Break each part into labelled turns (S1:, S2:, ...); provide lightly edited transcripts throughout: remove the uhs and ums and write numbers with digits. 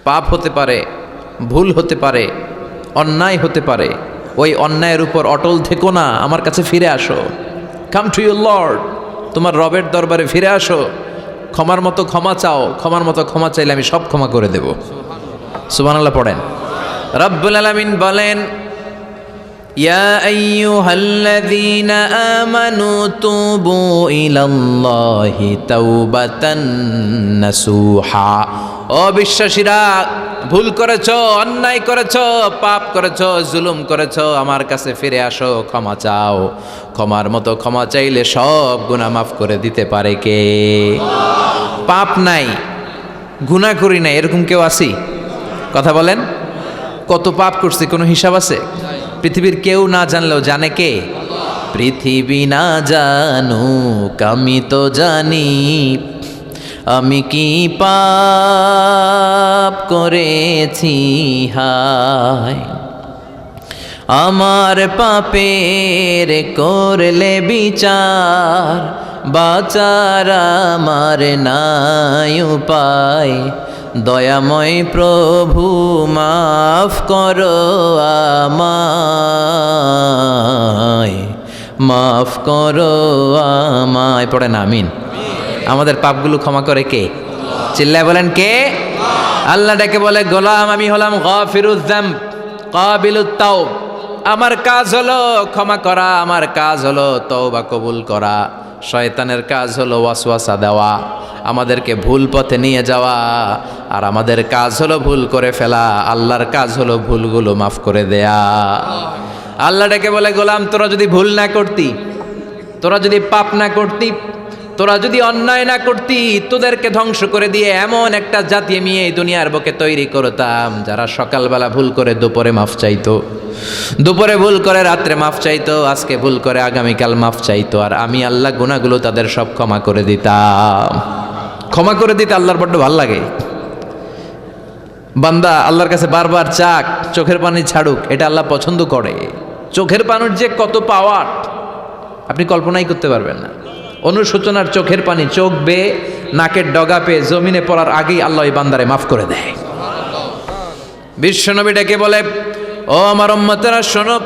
S1: পাপ হতে পারে, ভুল হতে পারে, অন্যায় হতে পারে। ওই অন্যায়ের উপর অটল থেকো না, আমার কাছে ফিরে আসো। কাম টু ইউর লর্ড, তোমার রবের দরবারে ফিরে আসো। ক্ষমার মতো ক্ষমা চাও, ক্ষমার মতো ক্ষমা চাইলে আমি সব ক্ষমা করে দেব। সুবহানাল্লাহ পড়েন। রব্বুল আলামিন বলেন, ইয়া আইয়ুহাল্লাযীনা আমানু তুবু ইলাল্লাহি তাওবাতান নাসুহা। ও বিশ্বাসীরা, ভুল করেছো, অন্যায় করেছো, পাপ করেছো, জুলুম করেছো, আমার কাছে ফিরে আসো, ক্ষমা চাও। ক্ষমার মতো ক্ষমা চাইলে সব গুনাহ মাফ করে দিতে পারে কে? পাপ নাই, গুনাহ করি নাই, এরকম কেউ আছি? কথা বলেন। কত পাপ করছি কোনো হিসাব আছে? পৃথিবীর কেউ না জানলেও জানে কে? পৃথিবী না জানুক আমি তো জানি, আমি কি পাপ করেছি হায়। আমার পাপের করলে বিচার, বাঁচার আমার নাই উপায়। দয়াময় প্রভু মাফ করো আমায়, মাফ করো আমায়। পড়েন আমিন। আমাদের পাপগুলো ক্ষমা করে কে? চিল্লায় বলেন কে? আল্লাহ ডেকে বলে, গোলাম আমি হলাম গাফিরুয যামব কাবিলুত তাওব। আমার কাজ হলো ক্ষমা করা, আমার কাজ হলো তওবা কবুল করা। শয়তানের কাজ হলো ওয়াসওয়াসা দেওয়া, আমাদেরকে ভুল পথে নিয়ে যাওয়া। আর আমাদের কাজ হলো ভুল করে ফেলা, আল্লাহর কাজ হলো ভুলগুলো মাফ করে দেয়া। আল্লাহ ডেকে বলে, গোলাম তোরা যদি ভুল না করতি, তোরা যদি পাপ না করতি, তোরা যদি অন্যায় না করতি, তোদেরকে ধ্বংস করে দিয়ে এমন একটা জাতি আমি এই দুনিয়ার বুকে তৈরি করতাম যারা সকালবেলা ভুল করে দুপুরে মাফ চাইতো, দুপুরে ভুল করে রাত্রে মাফ চাইতো, আজকে ভুল করে আগামীকাল মাফ চাইতো। আর আমি আল্লাহ গুনাহগুলো তাদের সব ক্ষমা করে দিতাম। ক্ষমা করে দিতে আল্লাহর বড্ড ভালো লাগে। বান্দা আল্লাহর কাছে বারবার চাক, চোখের পানি ছাড়ুক, এটা আল্লাহ পছন্দ করে। চোখের পানির যে কত পাওয়ার আপনি কল্পনাই করতে পারবেন না। অনুশোচনার চোখের পানি চোখ বেয়ে নাকের ডগা পেয়ে জমিনে পড়ার আগেই আল্লাহ এই বান্দারে মাফ করে দেয়। বিশ্বনবী ডেকে বলে, ও আমার উম্মতেরা শোনো,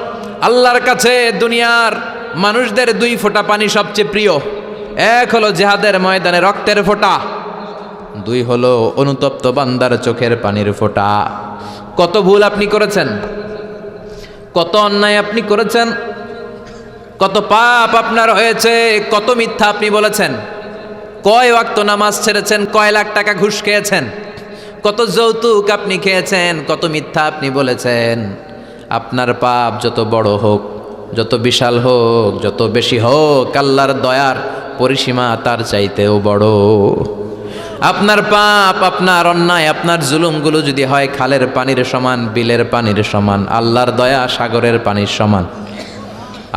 S1: আল্লাহর কাছে দুনিয়ার মানুষদের দুই ফোঁটা পানি সবচেয়ে প্রিয়। এক হলো জিহাদের ময়দানে রক্তের ফোঁটা, দুই হলো অনুতপ্ত বান্দার চোখের পানির ফোঁটা। কত ভুল আপনি করেছেন, কত অন্যায় আপনি করেছেন, কত পাপ আপনার হয়েছে, কত মিথ্যা আপনি বলেছেন, কয় ওয়াক্ত নামাজ ছেড়েছেন, কয় লাখ টাকা ঘুষ খেয়েছেন, কত যৌতুক আপনি খেয়েছেন, কত মিথ্যা আপনি বলেছেন। আপনার পাপ যত বড় হোক, যত বিশাল হোক, যত বেশি হোক, আল্লাহর দয়ার পরিসীমা তার চাইতেও বড়। আপনার পাপ, আপনার অন্যায়, আপনার জুলুমগুলো যদি হয় খালের পানির সমান, বিলের পানির সমান, আল্লাহর দয়া সাগরের পানির সমান।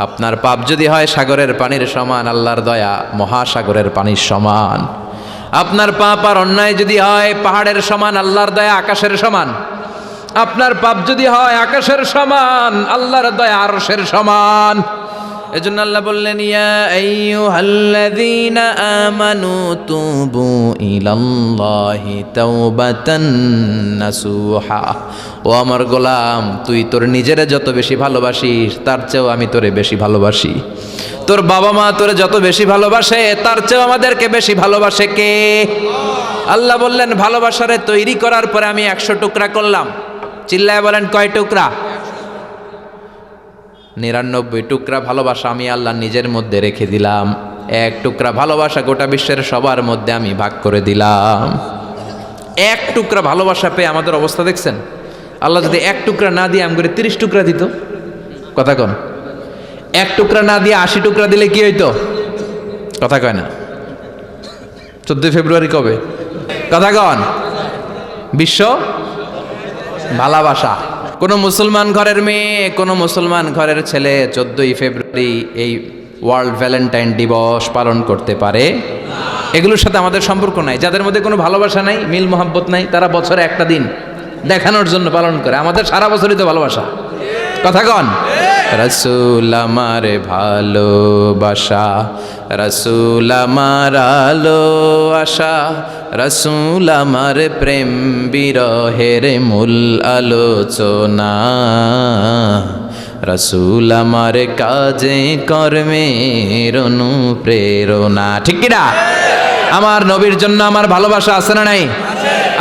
S1: আপনার পাপ যদি হয় সাগরের পানির সমান, আল্লাহর দয়া মহাসাগরের পানির সমান। আপনার পাপ আর অন্যায় যদি হয় পাহাড়ের সমান, আল্লাহর দয়া আকাশের সমান। আপনার পাপ যদি হয় আকাশের সমান, আল্লাহর দয়া আরশের সমান। এজন্য আল্লাহ বললেন, ইয়া আইয়ুহাল্লাযীনা আমানু তুবু ইলাল্লাহি তাওবাতান নাসুহা। ও আমার গোলাম, তুই তোর নিজেরে যত বেশি ভালোবাসিস তার চেয়েও আমি তোরে বেশি ভালোবাসি। তোর বাবা মা তোরে যত বেশি ভালোবাসে তার চেয়েও আমাদেরকে বেশি ভালোবাসে কে? আল্লাহ বললেন, ভালোবাসারে তৈরি করার পরে আমি 100 টুকরা করলাম। চিল্লায় বলেন কয় টুকরা? 99 টুকরা ভালোবাসা আমি আল্লাহ নিজের মধ্যে রেখে দিলাম। 1 টুকরা ভালোবাসা গোটা বিশ্বের সবার মধ্যে আমি ভাগ করে দিলাম। 1 টুকরা ভালোবাসা পেয়ে আমাদের অবস্থা দেখছেন? আল্লাহ যদি 1 টুকরা না দিয়ে আমি করে 30 টুকরা দিত, কথা কন। 1 টুকরা না দিয়ে 80 টুকরা দিলে কি হইতো? কথা কয় না। 14 ফেব্রুয়ারি কবে? কথা কন। বিশ্ব ভালোবাসা। কোনো মুসলমান ঘরের মেয়ে, কোনো মুসলমান ঘরের ছেলে 14 ফেব্রুয়ারি এই ওয়ার্ল্ড ভ্যালেন্টাইন দিবস পালন করতে পারে? এগুলোর সাথে আমাদের সম্পর্ক নাই। যাদের মধ্যে কোনো ভালোবাসা নাই, মিল মোহাব্বত নাই, তারা বছরে একটা দিন দেখানোর জন্য পালন করে। আমাদের সারা বছরই তো ভালোবাসা। কথা কন। রাসূল আমার ভালোবাসা, রাসূল আমার আলো আশা, রসুল আমার প্রেম বিরহের মূল আলোচনা, রসুল আমার কাজে কর্মের অনুপ্রেরণা। ঠিক কিনা? আমার নবীর জন্য আমার ভালোবাসা আছে না নাই?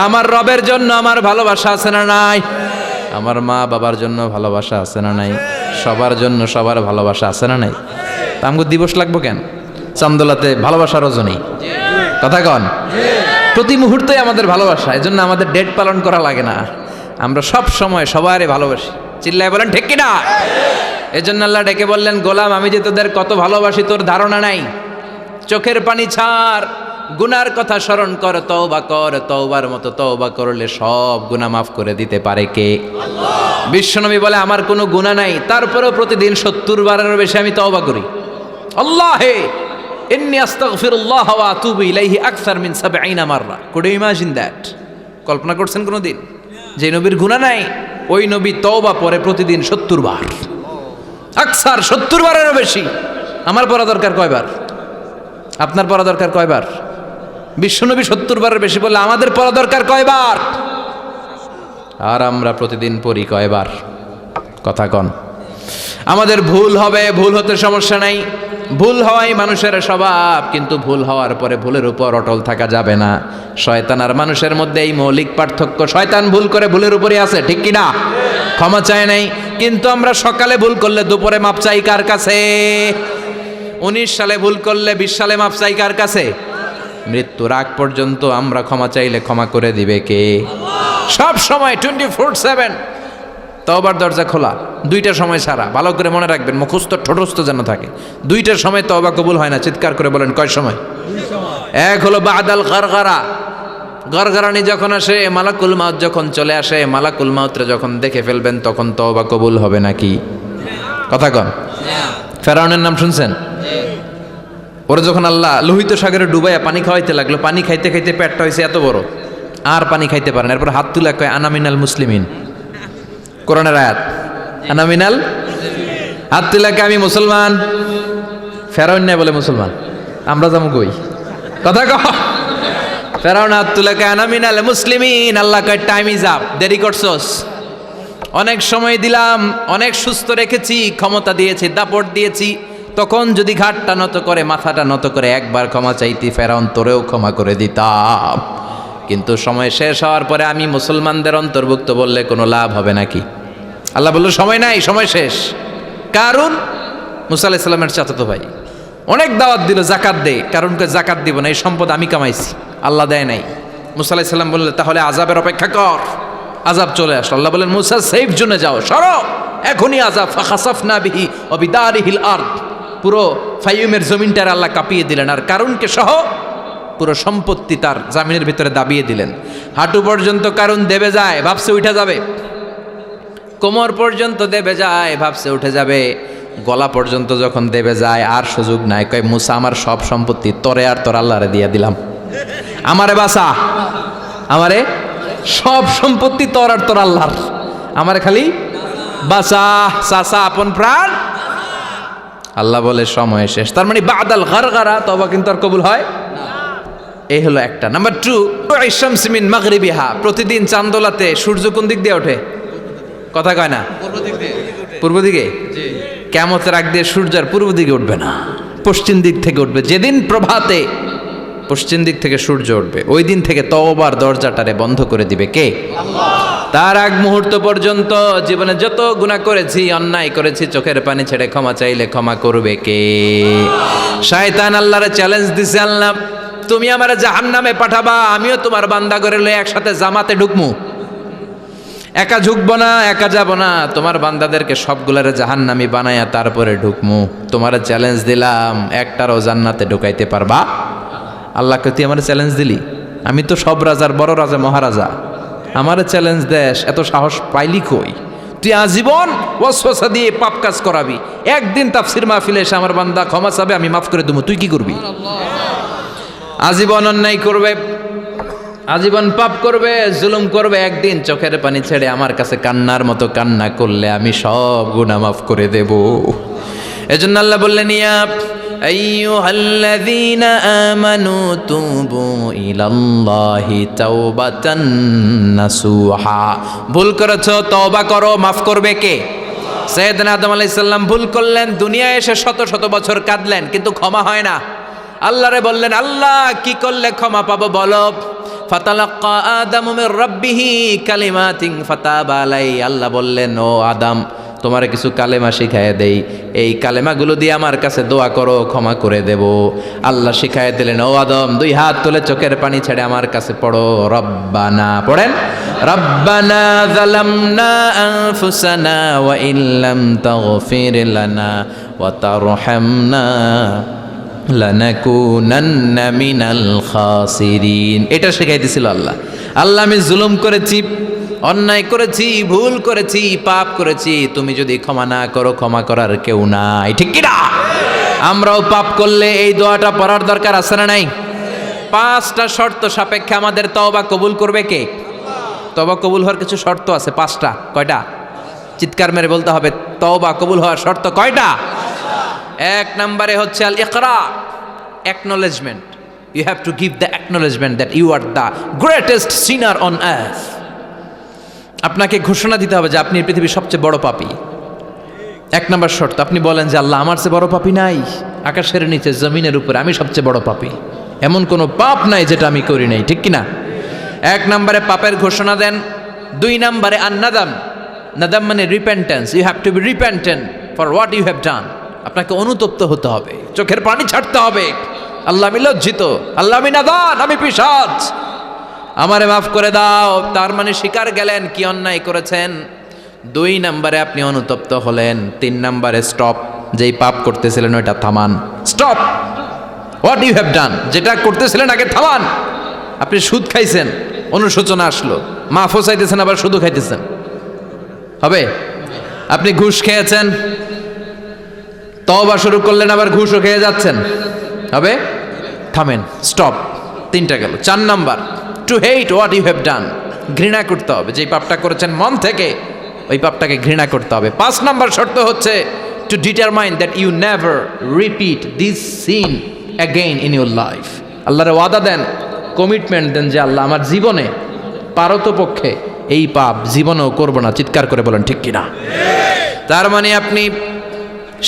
S1: আমার রবের জন্য আমার ভালোবাসা আছে না নাই? আমার মা বাবার জন্য ভালোবাসা আছে না নাই? সবার জন্য সবার ভালোবাসা আছে না নাই? তা আমাকে দিবস লাগবো কেন? চান্দোলাতে ভালোবাসা রজনী, কথা কন। প্রতি মুহূর্তে আমাদের ভালোবাসা, এজন্য আমাদের ডেট পালন করা লাগে না। আমরা সব সময় সবারই ভালোবাসি। চিল্লায় বলেন ঠিক কিনা? এজন্য আল্লাহ ডেকে বললেন, গোলাম আমি যে তোদের কত ভালোবাসি তোর ধারণা নাই। চোখের পানি ছাড়, গুনার কথা স্মরণ কর, তওবা কর। তওবার মতো তওবা করলে সব গুনাহ মাফ করে দিতে পারে কে? আল্লাহ। বিশ্বনবী বলে আমার কোনো গুনাহ নাই, তারপরেও প্রতিদিন 70 বারেরও বেশি আমি তওবা করি। আল্লাহে ইন্নী আস্তাগফিরুল্লাহ ওয়া আতুবু ইলাইহি আকসার মিন 70 মাররা। Could you imagine that? কল্পনা করছেন কোনোদিন? যে নবীর গুনাহ নাই ওই নবী তওবা পড়ে প্রতিদিন 70 বার, আকসার 70 বারেরও বেশি। আমার পড়া দরকার কয়বার? আপনার পড়া দরকার কয়বার? বিশ্বনবী 70 বারের বেশি বললে আমাদের পড়া দরকার কয়বার? আর আমরা প্রতিদিন পড়ি কয়বার? কথা কন। আমাদের ভুল হবে, ভুল হতে সমস্যা নাই, ভুল হওয়াই মানুষের স্বভাব। কিন্তু ভুল হওয়ার পরে ভুলের উপর অটল থাকা যাবে না। শয়তান আর মানুষের মধ্যে এই মৌলিক পার্থক্য। শয়তান ভুল করে ভুলের উপরই আছে, ঠিক কিনা? ক্ষমা চায় নাই, কিন্তু আমরা সকালে ভুল করলে দুপুরে মাপ চাই কার কাছে? 19 সালে ভুল করলে 20 সালে মাপ চাই কার কাছে? মৃত্যুর আগ পর্যন্ত আমরা ক্ষমা চাইলে ক্ষমা করে দিবে কে? সব সময় 24/7 তওবার দরজা খোলা, 2টার সময় ছাড়া। ভালো করে মনে রাখবেন, মুখস্থ ঠোঁটস্থ যেন থাকে। 2টার সময় তওবা কবুল হয় না। চিৎকার করে বলেন কয় সময়? এক হলো বাদাল গারগারা, গরগরানি যখন আসে, মালাকুল মাউত যখন চলে আসে, মালাকুল মাউতরে যখন দেখে ফেলবেন তখন তওবা কবুল হবে নাকি? কথা কন। ফেরাউনের নাম শুনছেন? ওরা যখন আল্লাহ লোহিত সাগরে ডুবাইয়া পানি খাওয়াইতে লাগলো, পানি খাইতে খাইতে পেটটা হয়েছে এত বড়, আর পানি খাইতে পারেন। এরপর হাত তুলে কয় আনামিনাল মুসলিমিন। কোরআনের আয়াত, আনামিনাল, হাত তুলে কয় আমি মুসলমান। ফেরাউন নাই বলে মুসলমান, আমরা যাবো কই? কথা কহ। ফেরাউন হাত তুলে কয় আনামিনাল মুসলিমিন। আল্লাহ কয় টাইম ইজ আপ, দেরি করছস। অনেক সময় দিলাম, অনেক সুস্থ রেখেছি, ক্ষমতা দিয়েছি, দাপট দিয়েছি। তখন যদি ঘাটটা নত করে, মাথাটা নত করে একবার ক্ষমা চাইতি, ফেরাউন তোরেও ক্ষমা করে দিতাম। কিন্তু সময় শেষ হওয়ার পরে আমি মুসলমানদের অন্তর্ভুক্ত বললে কোনো লাভ হবে নাকি? আল্লাহ বলল সময় নাই, সময় শেষ। কারণ মুসা আলাইহিস সালামের চাচাতো ভাই অনেক দাওয়াত দিল, জাকাত দে। কারণকে জাকাত দিব না, এই সম্পদ আমি কামাইছি, আল্লাহ দেয় নাই। মুসা আলাইহিস সালাম বললেন তাহলে আযাবের অপেক্ষা কর। আযাব চলে আসলো। আল্লাহ বলেন মুসা সেফ জোনে যাও, সরো, এখনই আযাব। ফাখাসাফনা বিহি ওয়া বিদারিহিল আরদ, পুরো ফাইয়ুমের জমিনটার আল্লাহ কাঁপিয়ে দিলেন, আর কারুনকে সহ পুরো সম্পত্তি তার জামিনের ভিতরে দাবিয়ে দিলেন। হাঁটু পর্যন্ত কারুন দেবে যায়, ভাবছে উঠে যাবে। কোমর পর্যন্ত দেবে যায়, ভাবছে উঠে যাবে। গলা পর্যন্ত যখন দেবে যায় আর সুযোগ নাই। কয় মুসা আমার সব সম্পত্তি তরে আর তোর আল্লাহরে দিয়া দিলাম, আমারে বাঁচা, আমারে সব সম্পত্তি তোর আর তোর আল্লাহর, আমারে খালি বাঁচা। চাচা আপন প্রাণ। আল্লাহ বলে সময় শেষ। তার মানে বাদাল গারগারা তওবা কিন্তু আর কবুল হয় না। এই হলো একটা। নাম্বার 2, আশ-শামসু মিন মাগরিবিহা, প্রতিদিন চাঁদোলাতে সূর্য কোন দিক দিয়ে ওঠে? কথা কয় না? পূর্ব দিকে। কিয়ামতের আগ দিয়ে সূর্য আর পূর্ব দিকে উঠবে না, পশ্চিম দিক থেকে উঠবে। যেদিন প্রভাতে পশ্চিম দিক থেকে সূর্য উঠবে, ওই দিন থেকে তওবার দরজাটারে বন্ধ করে দিবে কে? আল্লাহ। তার আগ মুহূর্ত পর্যন্ত জীবনে যত গুনাহ করেছি, অন্যায় করেছি, চোখের পানি ছেড়ে ক্ষমা চাইলে ক্ষমা করবে কে? শয়তান আল্লাহরে চ্যালেঞ্জ দিছে, আল্লাহ তুমি আমারে জাহান্নামে পাঠাবা, আমিও তোমার বান্দা করে লয়ে একসাথে জামাতে ঢুকমু। একা ঝুঁকবো না, একা যাব না, তোমার বান্দাদেরকে সবগুলারে জাহান্নামী বানায়া তারপরে ঢুকমু। তোমার চ্যালেঞ্জ দিলাম, একটারও জান্নাতে ঢুকাইতে পারবা? আল্লাহকে তুই আমার চ্যালেঞ্জ দিলি? আমি তো সব রাজার বড় রাজা, মহারাজা, আমার চ্যালেঞ্জ দেশ, এত সাহস পাইলি কই? তুই আজীবন ওয়াসওয়াসা দিয়ে পাপ কাজ করাবি, একদিন তাফসীর মাহফিলে এসে আমার বান্দা ক্ষমা চাবে, আমি মাফ করে দেবো, তুই কি করবি? আজীবন অন্যায় করবে, আজীবন পাপ করবে, জুলুম করবে, একদিন চোখের পানি ছেড়ে আমার কাছে কান্নার মতো কান্না করলে আমি সব গুনাহ মাফ করে দেব। এজন্য আল্লাহ বললেন ইয়া আইয়ুহাল্লাযীনা আমানু তুবু ইলাল্লাহি তাওবাতান নাসুহা। ভুল করেছো, তওবা করো, মাফ করবে কে? সাইয়েদনা আদম আলাইহিস সালাম ভুল করলেন, দুনিয়ায় এসে শত শত বছর কাঁদলেন, কিন্তু ক্ষমা হয় না। আল্লাহরে বললেন, আল্লাহ কি করলে ক্ষমা পাবো বলো? ফাতালাক্কা আদামু মির রাব্বিহি কালিমাতিন ফাতাবা আলাইহি। আল্লাহ বললেন, ও আদম, তোমার কিছু কালেমা শিখায় দেই, এই কালেমাগুলো দিয়ে আমার কাছে দোয়া করো, ক্ষমা করে দেব। আল্লাহ শিখায় দিলেন, ও আদম, দুই হাত তুলে চোখের পানি ছেড়ে আমার কাছে পড়ো, রব্বানা, পড়েন, রব্বানা যালামনা আনফুসানা ওয়া ইল্লাম তাগফির লানা ওয়া তারহামনা লানাকুনান্না মিনাল খাসিরিন। এটা শিখাই দিছিল আল্লাহ। আল্লাহ, আমি জুলুম করেছি, অন্যায় করেছি, ভুল করেছি, পাপ করেছি, তুমি যদি ক্ষমা না করো, ক্ষমা করার কেউ নাই, ঠিক কি না? আমরাও পাপ করলে এই দোয়াটা পড়ার দরকার আছে না নাই? 5টা শর্ত সাপেক্ষে আমাদের তওবা কবুল করবে কে? তওবা কবুল হওয়ার কিছু শর্ত আছে, 5টা। কয়টা? চিৎকার মেরে বলতে হবে, তওবা কবুল হওয়ার শর্ত কয়টা? 1 নম্বরে হচ্ছে আল ইকরা, acknowledgement. You have to give the acknowledgement that you are the greatest sinner on earth. আপনাকে ঘোষণা দিতে হবে যে আপনি পৃথিবীর সবচেয়ে বড় পাপী। 1 নম্বর শর্ত, আপনি বলেন যে আল্লাহ, আমার চেয়ে বড় পাপী নাই, আকাশের নিচে জমিনের উপরে আমি সবচেয়ে বড় পাপী, এমন কোনো পাপ নাই যেটা আমি করি নাই, ঠিক কিনা? 1 নম্বরে পাপের ঘোষণা দেন। 2 নম্বরে আন-নাদাম, নাদাম মানে repentance. You have to be repentant for what you have done. আপনাকে অনুতপ্ত হতে হবে, চোখের পানি ছাড়তে হবে। আল্লাহ, আমি লজ্জিত, আল্লাহ আমি নাদান, আমি পিশাচ, আমারে মাফ করে দাও। তার মানে স্বীকার গেলেন কি অন্যায় করেছেন। 2 নম্বরে আপনি অনুতপ্ত হলেন। 3 নম্বরে স্টপ, যেই পাপ করতেছিলেন ওইটা থামান। Stop what you have done, যেটা করতেছিলেন আগে থামান। আপনি সুদ খাইছেন, অনুশোচনা আসলো, মাফও চাইতেছেন, আবার সুদও খাইতেছেন, হবে? আপনি ঘুষ খেয়েছেন, তওবা শুরু করলেন, আবার ঘুষও খেয়ে যাচ্ছেন, হবে? থামেন, স্টপ। 3টা গেল। 4 number, to hate what you have done, ঘৃণা করতে হবে, যেই পাপটা করেছেন মন থেকে ওই পাপটাকে ঘৃণা করতে হবে। 5 নাম্বার শর্ত হচ্ছে to determine that you never repeat this sin again in your life. আল্লাহরে ওয়াদা দেন, কমিটমেন্ট দেন যে আল্লাহ, আমার জীবনে পারতপক্ষে এই পাপ জীবনেও করবো না। চিৎকার করে বলেন ঠিক কিনা? তার মানে আপনি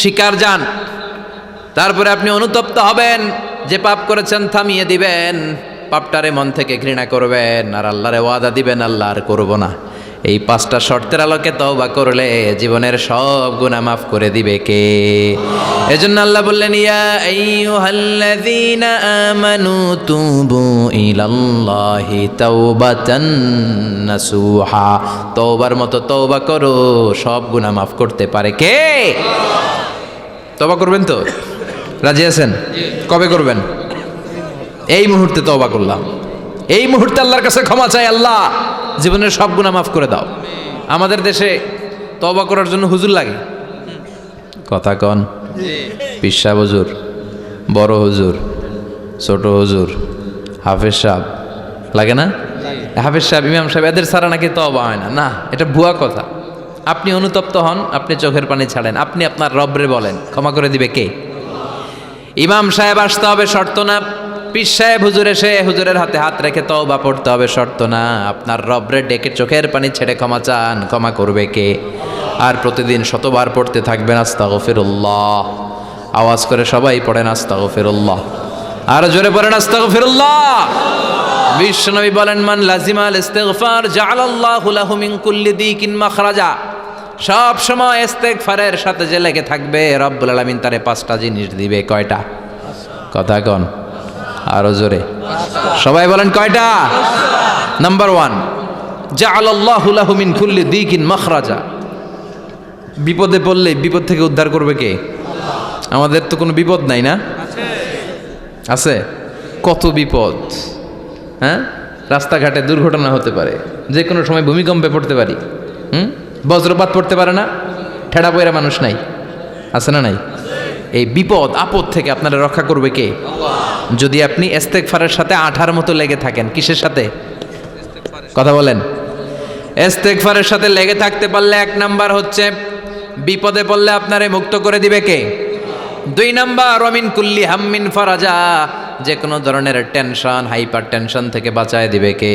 S1: শিকার যান, তারপরে আপনি অনুতপ্ত হবেন, যে পাপ করেছেন থামিয়ে দিবেন, পাপটারে মন থেকে ঘৃণা করবেন, আর আল্লাহরে ওয়াদা দিবেন, আল্লাহ আর করবো না। এই 5টা শর্তের আলোকে তওবা করলে জীবনের সব গুনাহ মাফ করে দিবে কে? এজন্য আল্লাহ বললেন, ইয়া আইয়ুহাল্লাযীনা আমানু তুবু ইলাল্লাহি তাওবাতান নাসুহা। তওবার মতো তওবা করো, সব গুনাহ মাফ করতে পারে কে? তওবা করবেন তো? রাজি আছেন? কবে করবেন? এই মুহূর্তে তওবা করলাম, এই মুহূর্তে আল্লাহর কাছে ক্ষমা চাই, আল্লাহ জীবনের সব গুনাহ মাফ করে দাও। আমাদের দেশে তওবা করার জন্য হুজুর লাগে, কথা কন? পীর সাহেব হুজুর, বড় হুজুর, ছোট হুজুর, হাফেজ সাহেব লাগে না? হাফেজ সাহেব, ইমাম সাহেব, এদের ছাড়া নাকি তওবা হয় না। না, এটা ভুয়া কথা। আপনি অনুতপ্ত হন, আপনি চোখের পানি ছাড়েন, আপনি আপনার রবরে বলেন, ক্ষমা করে দিবে কে? ইমাম সাহেব আসতে হবে, শর্ত না। পীর সাহেব হুজুর এসে হুজুরের হাতে হাত রেখে তওবা পড়তে হবে, শর্ত না। আপনার রবরে ডেকে চোখের পানি ছেড়ে ক্ষমা চান, ক্ষমা করবে কে? আর প্রতিদিন শতবার পড়তে থাকবেন আস্তাগফিরুল্লাহ। আওয়াজ করে সবাই পড়েন আস্তাগফিরুল্লাহ, আর জোরে পড়েন আস্তাগফিরুল্লাহ। বিশ্বনবী বলেন, মান লাজিমাল ইস্তিগফার জাআলাল্লাহু লাহু মিন কুল্লি দিকিন মাখরাজা। সব সময় ইস্তেগফারের সাথে যে লেগে থাকবে, রব্বুল আলামিন তারে 5টা জিনিস দিবে। কয়টা? কথা কন, আরো জোরে সবাই বলেন, কয়টা? নাম্বার 1, জাআলাল্লাহু লাহু মিন কুল্লি দিকিন মাখরাজা। বিপদে পড়লে বিপদ থেকে উদ্ধার করবে কে? আমাদের তো কোনো বিপদ নাই না? আছে, কত বিপদ। হ্যাঁ, রাস্তাঘাটে দুর্ঘটনা হতে পারে, যে কোনো সময় ভূমিকম্পে পড়তে পারি, বজ্রপাত পড়তে পারে না, ঠেড়া পয়রা মানুষ নাই, আছে না নাই? এই বিপদ আপদ থেকে আপনারা রক্ষা করবে কে? যদি আপনি ইস্তেগফারের সাথে আঠার মতো লেগে থাকেন। কিসের সাথে? কথা বলেন। ইস্তেগফারের সাথে লেগে থাকতে পারলে 1 নাম্বার হচ্ছে, বিপদে পড়লে আপনারে মুক্ত করে দিবে কে? 2 নাম্বার ওয়ামিন কুল্লি হাম্মিন ফারাজা, যে কোনো ধরনের টেনশন, হাইপার টেনশন থেকে বাঁচায় দিবে কে?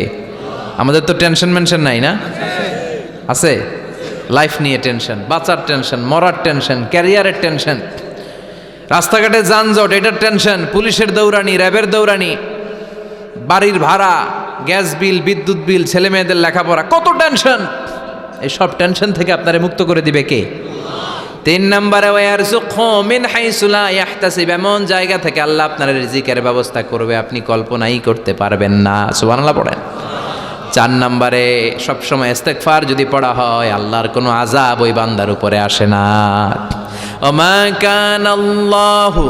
S1: আমাদের তো টেনশন মেনশন নাই না? আছে। লাইফ নিয়ে টেনশন, বাঁচার টেনশন, মরার টেনশন, ক্যারিয়ারের টেনশন, রাস্তাঘাটে যানজট এটার টেনশন, পুলিশের দৌড়ানি, র্যাবের দৌড়ানি, বাড়ির ভাড়া, গ্যাস বিল, বিদ্যুৎ বিল, ছেলে মেয়েদের লেখাপড়া, কত টেনশন। এই সব টেনশন থেকে আপনারে মুক্ত করে দিবে কে? 3 নম্বরে ওয়ারযুকহু মিন হাইসু লা ইয়াহতাসিব, এমন জায়গা থেকে আল্লাহ আপনার রিজিকের ব্যবস্থা করবে আপনি কল্পনাই করতে পারবেন না। সুবহানাল্লাহ পড়েন। 4 নম্বরে সবসময় ইস্তেগফার যদি পড়া হয় আল্লাহর কোনো আযাব ওই বান্দার উপরে আসে না। ওমা কানাল্লাহু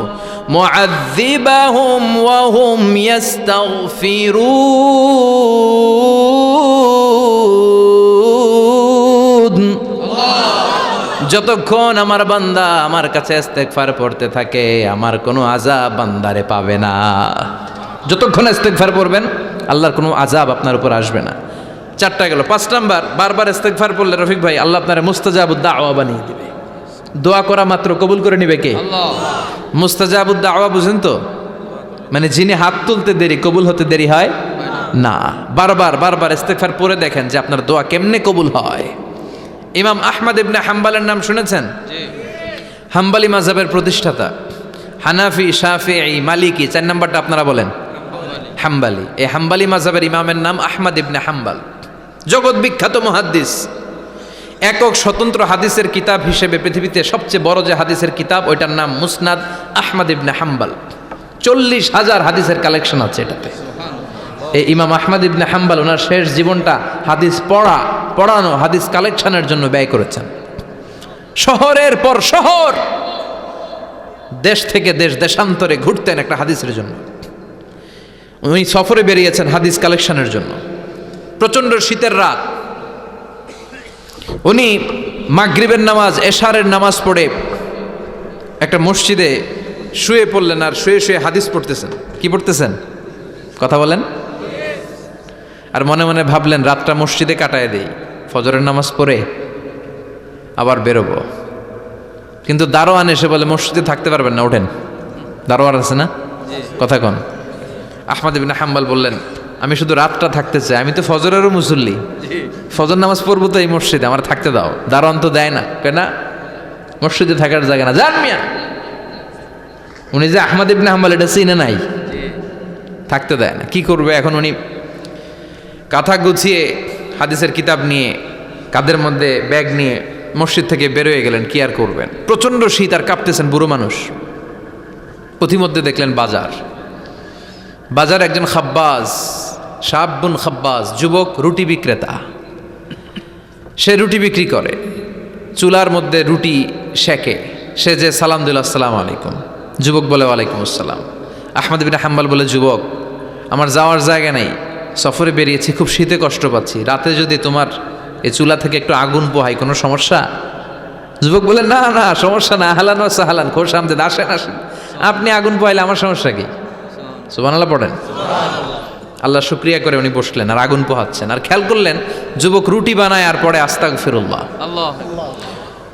S1: মুআযযিবাহুম ওয়া হুম ইস্তাগফিরুন, যতক্ষণ আমার বান্দা আমার কাছে ইস্তেগফার পড়তে থাকে আমার কোনো আযাব বান্দারে পাবে না। যতক্ষণ ইস্তেগফার পড়বেন আল্লাহর কোনো আযাব আপনার উপর আসবে না। 4টা গেল। 5 নাম্বার, বারবার ইস্তেগফার পড়লে রফিক ভাই আল্লাহ আপনার মুস্তাজাবুদ দাওয়া বানিয়ে দিবে। দোয়া করা মাত্র কবুল করে নিবে কে? আল্লাহ। মুস্তাজাবুদ দাওয়া বুঝেন তো? মানে যিনি হাত তুলতে দেরি কবুল হতে দেরি হয় না। বারবার ইস্তেগফার পড়ে দেখেন যে আপনার দোয়া কেমনে কবুল হয়। ইমাম আহমদ ইবনে হাম্বলের নাম শুনেছেন? হাম্বলি মাযহাবের প্রতিষ্ঠাতা, হানাফি, শাফিঈ, মালিকি। 4 নাম্বারটা আপনারা বলেন হাম্বলি। এই হাম্বলি মাযহাবের ইমামের নাম আহমদ ইবনে হাম্বল, জগৎ বিখ্যাত মুহাদ্দিস। একক স্বতন্ত্র হাদিসের কিতাব হিসেবে পৃথিবীতে সবচেয়ে বড় যে হাদিসের কিতাব ওইটার নাম মুসনাদ আহমদ ইবনে হাম্বল। 40,000 হাদিসের কালেকশন আছে এটাতে। এই ইমাম আহমদ ইবনে হাম্বল ওনার শেষ জীবনটা হাদিস পড়ানো, হাদিস কালেকশনের জন্য ব্যয় করেছেন। শহরের পর শহর, দেশ থেকে দেশ, দেশান্তরে ঘুরতেন একটা হাদিসের জন্য। উনি সফরে বেরিয়েছেন হাদিস কালেকশনের জন্য। প্রচণ্ড শীতের রাত, উনি মাগরিবের নামাজ, এশারের নামাজ পড়ে একটা মসজিদে শুয়ে পড়লেন আর শুয়ে শুয়ে হাদিস পড়তেছেন। কি পড়তেছেন? কথা বলেন। আর মনে মনে ভাবলেন রাতটা মসজিদে কাটায় দেই, ফজরের নামাজ পড়ে আবার বেরোবো। কিন্তু দারোয়ান এসে বলে মসজিদে থাকতে পারবেন না, ওঠেন। দারোয়ান আছে না? কথা কন। আহমদ ইবনে হাম্বল বললেন আমি শুধু রাতটা থাকতে চাই, আমি তো ফজরেরও মুসল্লি, ফজর নামাজ পড়বো তো এই মসজিদে, আমার থাকতে দাও। দারোয়ান তো দেয় না, কেনা মসজিদে থাকার জায়গা না, যান মিয়া। উনি যে আহমদ ইবনে হাম্বল এটা চিনে নাই, থাকতে দেয় না। কি করবে এখন? উনি কাঁথা গুছিয়ে হাদিসের কিতাব নিয়ে কাঁধের মধ্যে ব্যাগ নিয়ে মসজিদ থেকে বেরোয় গেলেন। কি আর করবেন, প্রচণ্ড শীত আর কাঁপতেছেন, বুড়ো মানুষ। পথিমধ্যে দেখলেন বাজার একজন খাব্বাজ, শাবুন খাব্বাজ, যুবক রুটি বিক্রেতা। সে রুটি বিক্রি করে, চুলার মধ্যে রুটি সেকে। সে যে সালাম দিল আসসালামু আলাইকুম, যুবক বলে ওয়ালাইকুম আসসালাম। আহমদ ইবনে হাম্বল বলে যুবক আমার যাওয়ার জায়গা নেই, সফরে বেরিয়েছি, খুব শীতে কষ্ট পাচ্ছি, রাতে যদি তোমার এই চুলা থেকে একটু আগুন পোহাই কোনো সমস্যা? যুবক বলে না না সমস্যা না, আহলান ওয়া সাহলান, খোশ আমদেদ, আসেন আসেন, আপনি আগুন পোহাইলে আমার সমস্যা কি? সুবহানাল্লাহ পড়েন। আল্লাহ শুকরিয়া করে উনি বসলেন আর আগুন পোহাচ্ছেন। আর খেয়াল করলেন যুবক রুটি বানায় আর পরে আস্তাগফিরুল্লাহ,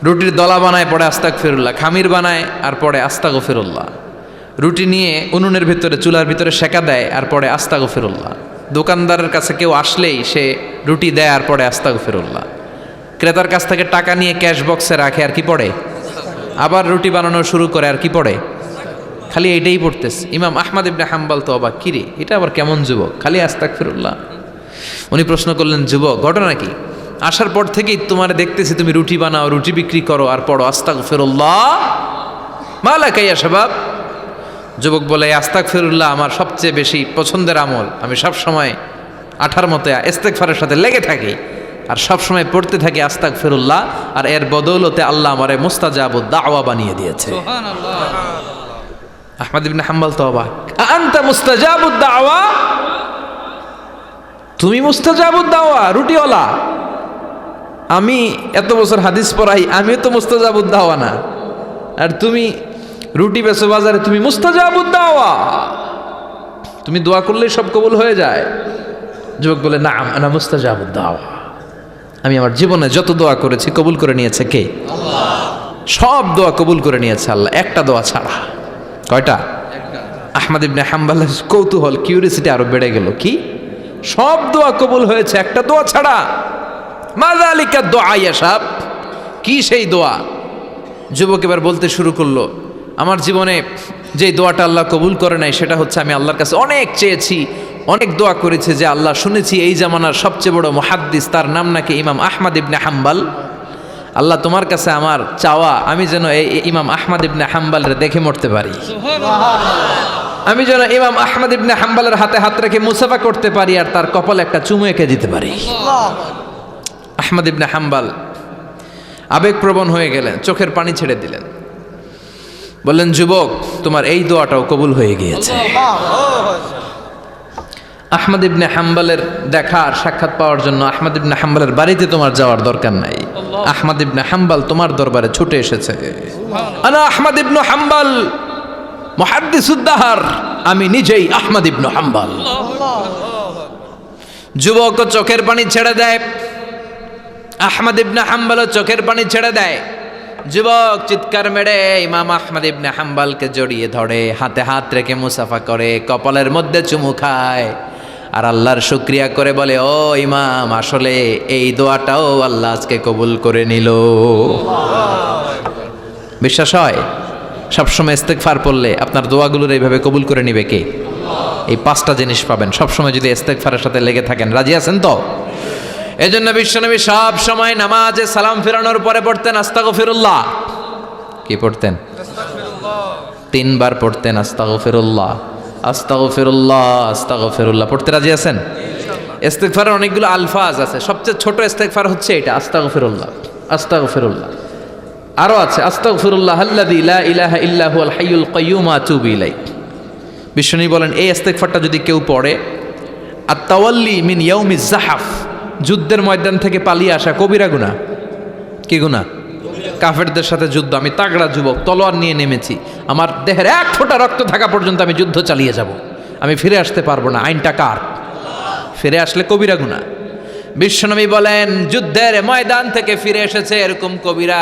S1: রুটির দলা বানায় পরে আস্তাগফিরুল্লাহ, খামির বানায় আর পরে আস্তাগফিরুল্লাহ, রুটি নিয়ে উনুনের ভিতরে চুলার ভিতরে সেকা দেয় আর পরে আস্তাগফিরুল্লাহ, দোকানদারের কাছে কেউ আসলেই সে রুটি দেয় আর পরে আস্তাগফিরুল্লাহ, ক্রেতার কাছ থেকে টাকা নিয়ে ক্যাশ বক্সে রাখে আর কি পড়ে, আবার রুটি বানানো শুরু করে আর কি পড়ে, খালি এইটাই পড়তেছে। ইমাম আহমদ ইবনে হাম্বল তো অবাক, কিরে এটা আবার কেমন যুবক, খালি আস্তাগফিরুল্লাহ। উনি প্রশ্ন করলেন যুবক ঘটনা কি? আসার পর থেকেই তোমার দেখতেছি তুমি রুটি বানাও, রুটি বিক্রি করো আর পড়ো আস্তাগফিরুল্লাহ, মালাকা ইয়া শাবাব। যুবক বলে আস্তাগফিরুল্লাহ আমার সবচেয়ে বেশি পছন্দের আমল, আমি সব সময় আঠার মতো ইস্তেগফারের সাথে লেগে থাকি আর সব সময় পড়তে থাকি আস্তাগফিরুল্লাহ, আর এর বদৌলতে আল্লাহ আমারে মুস্তাজাবুদ দাওয়া বানিয়ে দিয়েছে। সুবহানাল্লাহ। আহমদ ইবনে হাম্বল তো অবাক, আনতা মুস্তাজাবুদ দাওয়া, তুমি মুস্তাজাবুদ দাওয়া রুটিওয়ালা? আমি এত বছর হাদিস পড়াই, আমিও তো মুস্তাজাবুদ দাওয়া না, আর তুমি রুটি বেচো বাজারে, তুমি মুস্তাজাবুদ দাওয়া, তুমি দোয়া করলেই সব কবুল হয়ে যায়। যুবক বলে না আনা মুস্তাজাবুদ দাওয়া, আমি আমার জীবনে যত দোয়া করেছি কবুল করে নিয়েছে কে? আল্লাহ। সব দোয়া কবুল করে নিয়েছে আল্লাহ, একটা দোয়া ছাড়া। কয়টা? আহমদ ইবনে হাম্বলের কৌতূহল, কিউরিসিটি আরো বেড়ে গেল। কি? সব দোয়া কবুল হয়েছে, একটা দোয়া ছাড়া। মাযালিকা দোয়া ইয়া সাব, কি সেই দোয়া? যুবক এবার বলতে শুরু করলো, আমার জীবনে যে দোয়াটা আল্লাহ কবুল করে নাই সেটা হচ্ছে আমি আল্লাহর কাছে অনেক চেয়েছি, অনেক দোয়া করেছে যে আল্লাহ, শুনেছি এই জামানার সবচেয়ে বড় মুহাদ্দিস, তার নাম নাকি ইমাম আহমদ ইবনে হাম্বল। আল্লাহ তোমার কাছে আমার চাওয়া, আমি যেন এই ইমাম আহমদ ইবনে হাম্বলের দেখে মরতে পারি, আমি যেন ইমাম আহমদ ইবনে হাম্বলের হাতে হাত রেখে মুসাফা করতে পারি আর তার কপালে একটা চুমু এঁকে দিতে পারি। আহমদ ইবনে হাম্বল আবেগপ্রবণ হয়ে গেলেন, চোখের পানি ছেড়ে দিলেন, বললেন, যুবক, তোমার এই দোয়াটাও কবুল হয়ে গিয়েছে। আহমদ ইবনে হাম্বলের দেখার সাক্ষাৎ পাওয়ার জন্য আহমদ ইবনে হাম্বলের বাড়িতে তোমার যাওয়ার দরকার নাই, আহমদ ইবনে হাম্বল তোমার দরবারে ছুটে এসেছে। আনা আহমদ ইবনে হাম্বল মুহাদ্দিসুদ্দাহর, আমি নিজেই আহমদ ইবনে হাম্বল। যুবক চোখের পানি ছেড়ে দেয়, আহমদ ইবনে হাম্বল চোখের পানি ছেড়ে দেয়। যুবক চিৎকার মেরে ইমাম আহমদ ইবনে হাম্বলকে জড়িয়ে ধরে, হাতে হাত রেখে মুসাফা করে, কপালের মধ্যে চুমু খায় আর আল্লাহর শুকরিয়া করে বলে, ও ইমাম, আসলে এই দোয়াটাও আল্লাহ আজকে কবুল করে নিল। বিশ্বাস হয়? সবসময় ইস্তেগফার পড়লে আপনার দোয়াগুলোর এইভাবে কবুল করে নিবে কে? এই 5টা জিনিস পাবেন সবসময় যদি ইস্তেগফারের সাথে লেগে থাকেন। রাজি আছেন তো? এজন্য বিশ্বনবী সব সময় নামাজে সালাম ফেরানোর পরে পড়তেন আস্তাগফিরুল্লাহ। কি পড়তেন? 3 বার পড়তেন আস্তাগফিরুল্লাহ, আস্তাগফিরুল্লাহ, আস্তাগফিরুল্লাহ। পড়তে রাজি আছেন? ইস্তেগফারের অনেকগুলো আলফাজ আছে, সবচেয়ে ছোট ইস্তেগফার হচ্ছে এটা, আস্তাগফিরুল্লাহ, আস্তাগফিরুল্লাহ। আরো আছে আস্তাগফিরুল্লাহ আল্লাযী লা ইলাহা ইল্লা হুয়াল হাইয়ুল কাইয়্যুম আতুবু ইলাইহি। বিশ্বনবী বলেন, এই ইস্তেগফারটা যদি কেউ পড়ে, আত-তাওয়াল্লি মিন ইয়াউমিজ যাহাফ, যুদ্ধের ময়দান থেকে পালিয়ে আসা কবিরা গুনাহ। কি গুনাহ? কাফেরদের সাথে যুদ্ধ, আমি তাগড়া যুবক, তলোয়ার নিয়ে নেমেছি, আমার দেহের 1 ফোঁটা রক্ত থাকা পর্যন্ত আমি যুদ্ধ চালিয়ে যাব, আমি ফিরে আসতে পারবো না, আইনটা কার? ফিরে আসলে কবিরা গুনাহ। বিশ্বনবী বলেন, যুদ্ধের ময়দান থেকে ফিরে এসেছে এরকম কবিরা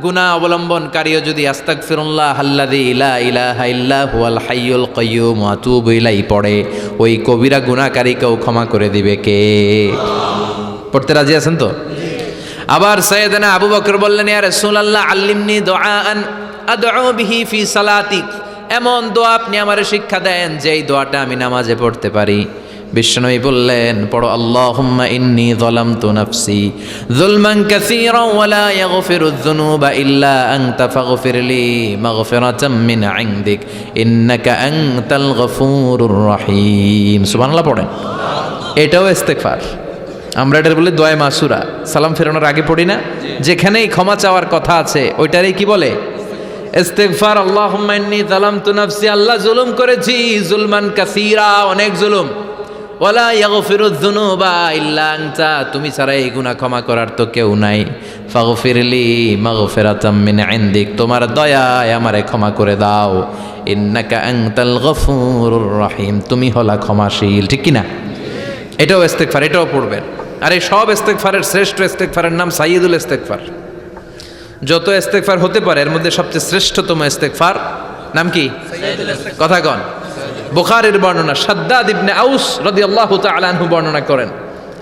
S1: গুনাহ অবলম্বনকারীও যদি আস্তাগফিরুল্লাহ আল্লাযী লা ইলাহা ইল্লা হুয়াল হাইয়ুল কাইয়্যুম আতুবু ইলাইহি পড়ে, ওই কবিরা গুনাহকারীকেও ক্ষমা করে দিবে কে? পড়তে রাজি আছেন তো? আবার সাইয়েদনা আবু বকর বললেন, ইয়া রাসূলুল্লাহ আল্লিমনি দুআআন আদউ বিহি ফি সালাতি, এমন দোয়া আপনি আমারে শিক্ষা দেন যেই দোয়াটা আমি নামাজে পড়তে পারি। বিশ্বনবী বললেন, পড়ো, আল্লাহুম্মা ইন্নী যালামতু নাফসি যুলমান কাসীরান ওয়া লা ইয়াগফিরুয যুনুবা ইল্লা আনতা ফাগফিরলি মাগফিরাতাম মিন ইনদিক ইন্নাকা আনতাল গফুরুর রহিম। সুবহানাল্লাহ পড়েন। এটাও ইস্তেগফার। আমরা এটার বলি দোয়া মাসুরা, সালাম ফেরানোর আগে পড়ি না? যেখানেই ক্ষমা চাওয়ার কথা আছে ওইটারই কি বলে? ইস্তেগফার। আল্লাহুম্মা ইন্নী যালামতু নাফসি, আল্লাহ জুলুম করেছি, যুলমান কাসীরা, অনেক জুলুম, ওয়ালা ইয়াগফিরুয যুনুবা ইল্লা আনতা, তুমি ছাড়া এই গুনাহ ক্ষমা করার তো কেউ নাই। ফাগফিরলি মাগফিরাতাম মিন ইনদিক, তোমার দয়ায় আমারে ক্ষমা করে দাও। ইন্নাকা আনতাল গফুরুর রহিম, তুমি হলা ক্ষমাশীল। ঠিক কি না? এটাও ইস্তেগফার, এটাও পড়বেন। আর এই সব ইস্তেগফারের শ্রেষ্ঠ ইস্তেগফারের নাম সাইয়্যিদুল ইস্তেগফার। যত ইস্তেগফার হতে পারে এর মধ্যে সবচেয়ে শ্রেষ্ঠতম ইস্তেগফার নাম কি? কথা কন। বুখারীর বর্ণনা, শাদ্দাদ ইবনে আউস রাদিয়াল্লাহু তাআলা আনহু বর্ণনা করেন,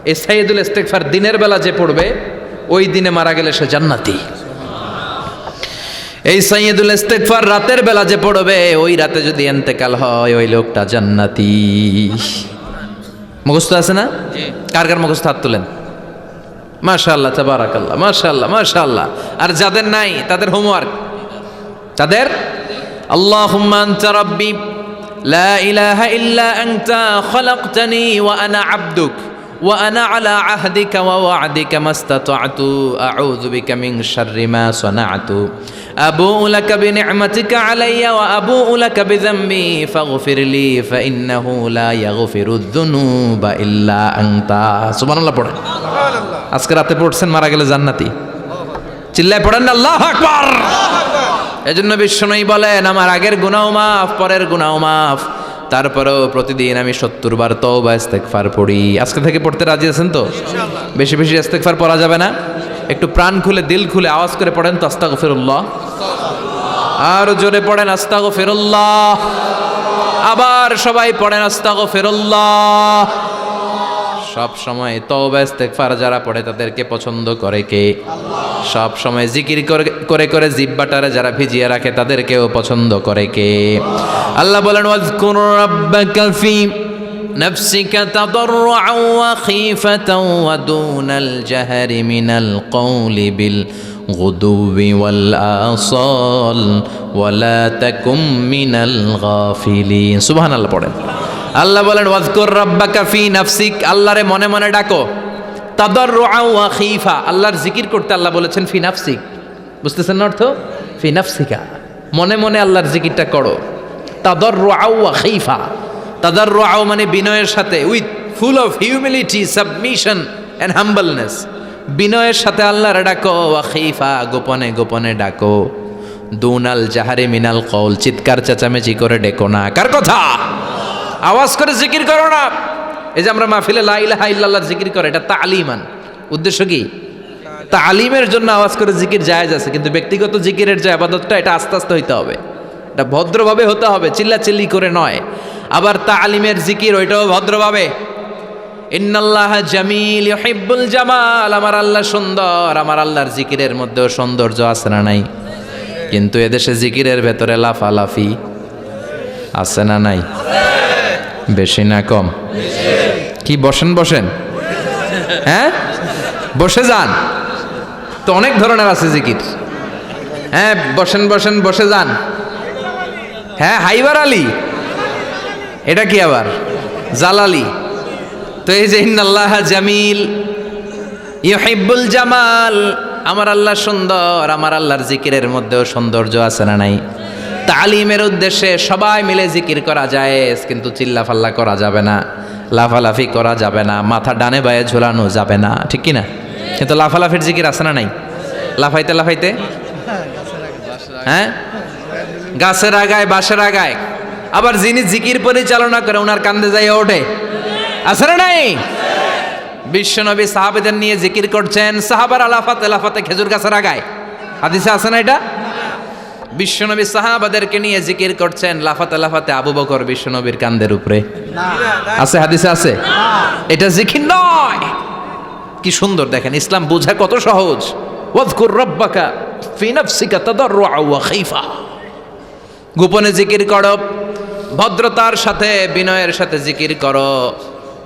S1: এই সাইয়্যিদুল ইস্তেগফার দিনের বেলা যে পড়বে ওই দিনে মারা গেলে সে জান্নাতি। এই সাইয়্যিদুল ইস্তেগফার রাতের বেলা যে পড়বে ওই রাতে যদি ইন্তেকাল হয় ওই লোকটা জান্নাতি। মুখস্থ আছে না? কার কার মুখস্থ? হাত তুলেন। মাশাআল্লাহ, তাবারাকাল্লাহ, মাশাআল্লাহ, মাশাআল্লাহ। আর যাদের নাই তাদের হোমওয়ার্ক, তাদের আল্লাহুম্মা আনতা রাব্বি লা ইলাহা ইল্লা আনতা খালাকতানি ওয়া আনা আবদুক ওয়া আনা আলা আহদিকা ওয়া ওয়া'দিকা মাস্তাতা'তু আউযু বিকা মিন শাররি মা সানা'তু আবু'ু লাকা বিনি'মাতিকা আলাইয়া ওয়া আবু'ু লাকা বিযামবি ফাগফিরলি ফাইন্নাহু লা ইয়াগফিরুয যুনুবা ইল্লা আনতা। সুবহানাল্লাহ পড়েন। আজকে রাতে পড়ছেন, মারা গেলে জান্নাতি। চিল্লায় পড়েন আল্লাহু আকবার। এজন্য বিশ্বনবী বলেন, আমার আগের গুনাহ মাফ, পরের গুনাহ মাফ, তারপরেও প্রতিদিন আমি 70 বার তওবা ইস্তেগফার পড়ি। আজকে থেকে পড়তে রাজি আছেন তো? বেশি বেশি ইস্তেগফার পড়া যাবে না? একটু প্রাণ খুলে দিল খুলে আওয়াজ করে পড়েন তো আস্তাগফিরুল্লাহ। আর জোরে পড়েন আস্তাগফিরুল্লাহ। আবার সবাই পড়েন আস্তাগফিরুল্লাহ। সব সময় তওবা ইস্তেগফার যারা পড়ে তাদেরকে পছন্দ করে কে? সব সময় জিকির করে করে জিহ্বাটারে যারা ভিজিয়ে রাখে তাদেরকেও পছন্দ করে কে? আল্লাহ বলেন ওয়াজকুর রাব্বাকা ফি নাফসিকা তাদাররুআন ওয়া খীফাতান ওয়া দুনাল জাহরি মিনাল কওলি বিল গুদুবি ওয়াল আসাল ওয়া লা তাকুম মিনাল গাফিলিন। সুবহানাল্লাহ পড়েন। আল্লাহ বলেন ওয়াজকুর রাব্বাকা ফি নাফসিক, আল্লাহরে মনে মনে ডাকো। তাদাররুআন ওয়া খীফা, আল্লাহর জিকির করতে আল্লাহ বলেছেন ফি নাফসিক। বুঝতেছেন না অর্থ? ফি নাফসিকা, মনে মনে আল্লাহর জিকিরটা করো। তাদাররুআন ওয়া খীফা, তাদাররুআন মানে বিনয়ের সাথে, with full of humility, submission and humbleness. বিনয়ের সাথে আল্লাহর ডাকো। ওয়া খীফা, গোপনে গোপনে ডাকো। দুনাল জাহারি মিনাল কওল, চিৎকার চেঁচামেচি করে ডেকো না। কার কথা? আওয়াজ করে জিকির করো না। এই যে আমরা মাহফিলে লা ইলাহা ইল্লাল্লাহ জিকির করে, এটা তালিমান। উদ্দেশ্য কি? তালিমের জন্য আওয়াজ করে জিকির জায়েজ আছে, কিন্তু ব্যক্তিগত জিকিরের যে ইবাদতটা, এটা আস্তে আস্তে হইতে হবে, এটা ভদ্রভাবে হতে হবে, চিল্লাচিল্লি করে নয়। আবার তালিমের জিকির ওইটাও ভদ্রভাবে। ইন্নাল্লাহা জামিল ইউহিব্বুল জামাল, আমার আল্লাহ সুন্দর, আমার আল্লাহর জিকিরের মধ্যেও সৌন্দর্য আছে না নাই? কিন্তু এদেশে জিকিরের ভেতরে লাফালাফি আছে না নাই? বেশি না কম? কি বসেন বসেন, হ্যাঁ বসে যান তো, অনেক ধরনের আছে জিকির। হ্যাঁ বসেন বসেন, বসে যান। হ্যাঁ হাইবার আলী, এটা কি আবার জালালি? তো এই যে ইন্নাল্লাহা জামিল ইউহিব্বুল জামাল, আমার আল্লাহ সুন্দর, আমার আল্লাহর জিকিরের মধ্যেও সৌন্দর্য আছে না নাই? তালিমের উদ্দেশ্যে সবাই মিলে জিকির করা যায়, কিন্তু চিল্লাফাল্লা করা যাবে না, লাফালাফি করা যাবে না, মাথা ডানে বায়ে ঝোলানো যাবে না, ঠিক কি না? কিন্তু লাফালাফির জিকির আছে না নাই? লাফাইতে লাফাইতে, হ্যাঁ গাছের আগায় বাঁশের আগায়। আবার যিনি জিকির পরিচালনা করে ওনার কান্দে যাই ওঠে, আছে না নাই? বিশ্বনবী সাহাবাদের নিয়ে জিকির করছেন, সাহাবারা লাফাতে লাফাতে খেজুর গাছের আগায়। হাদিসে আছে না এটা? বিশ্বনবী সাহাবাদেরকে নিয়ে জিকির করছেন, লাফাতে লাফাতে আবু বকর বিশ্বনবীর কান্দের উপরে। আছে হাদিসে আছে? এটা জিকির নয়। কি সুন্দর দেখেন, ইসলাম বোঝা কত সহজ। ওয়াজকুর রাব্বাকা ফি নাফসিকা তাদাররুআন ওয়া খীফা, গোপনে জিকির করো, ভদ্রতার সাথে বিনয়ের সাথে জিকির করো।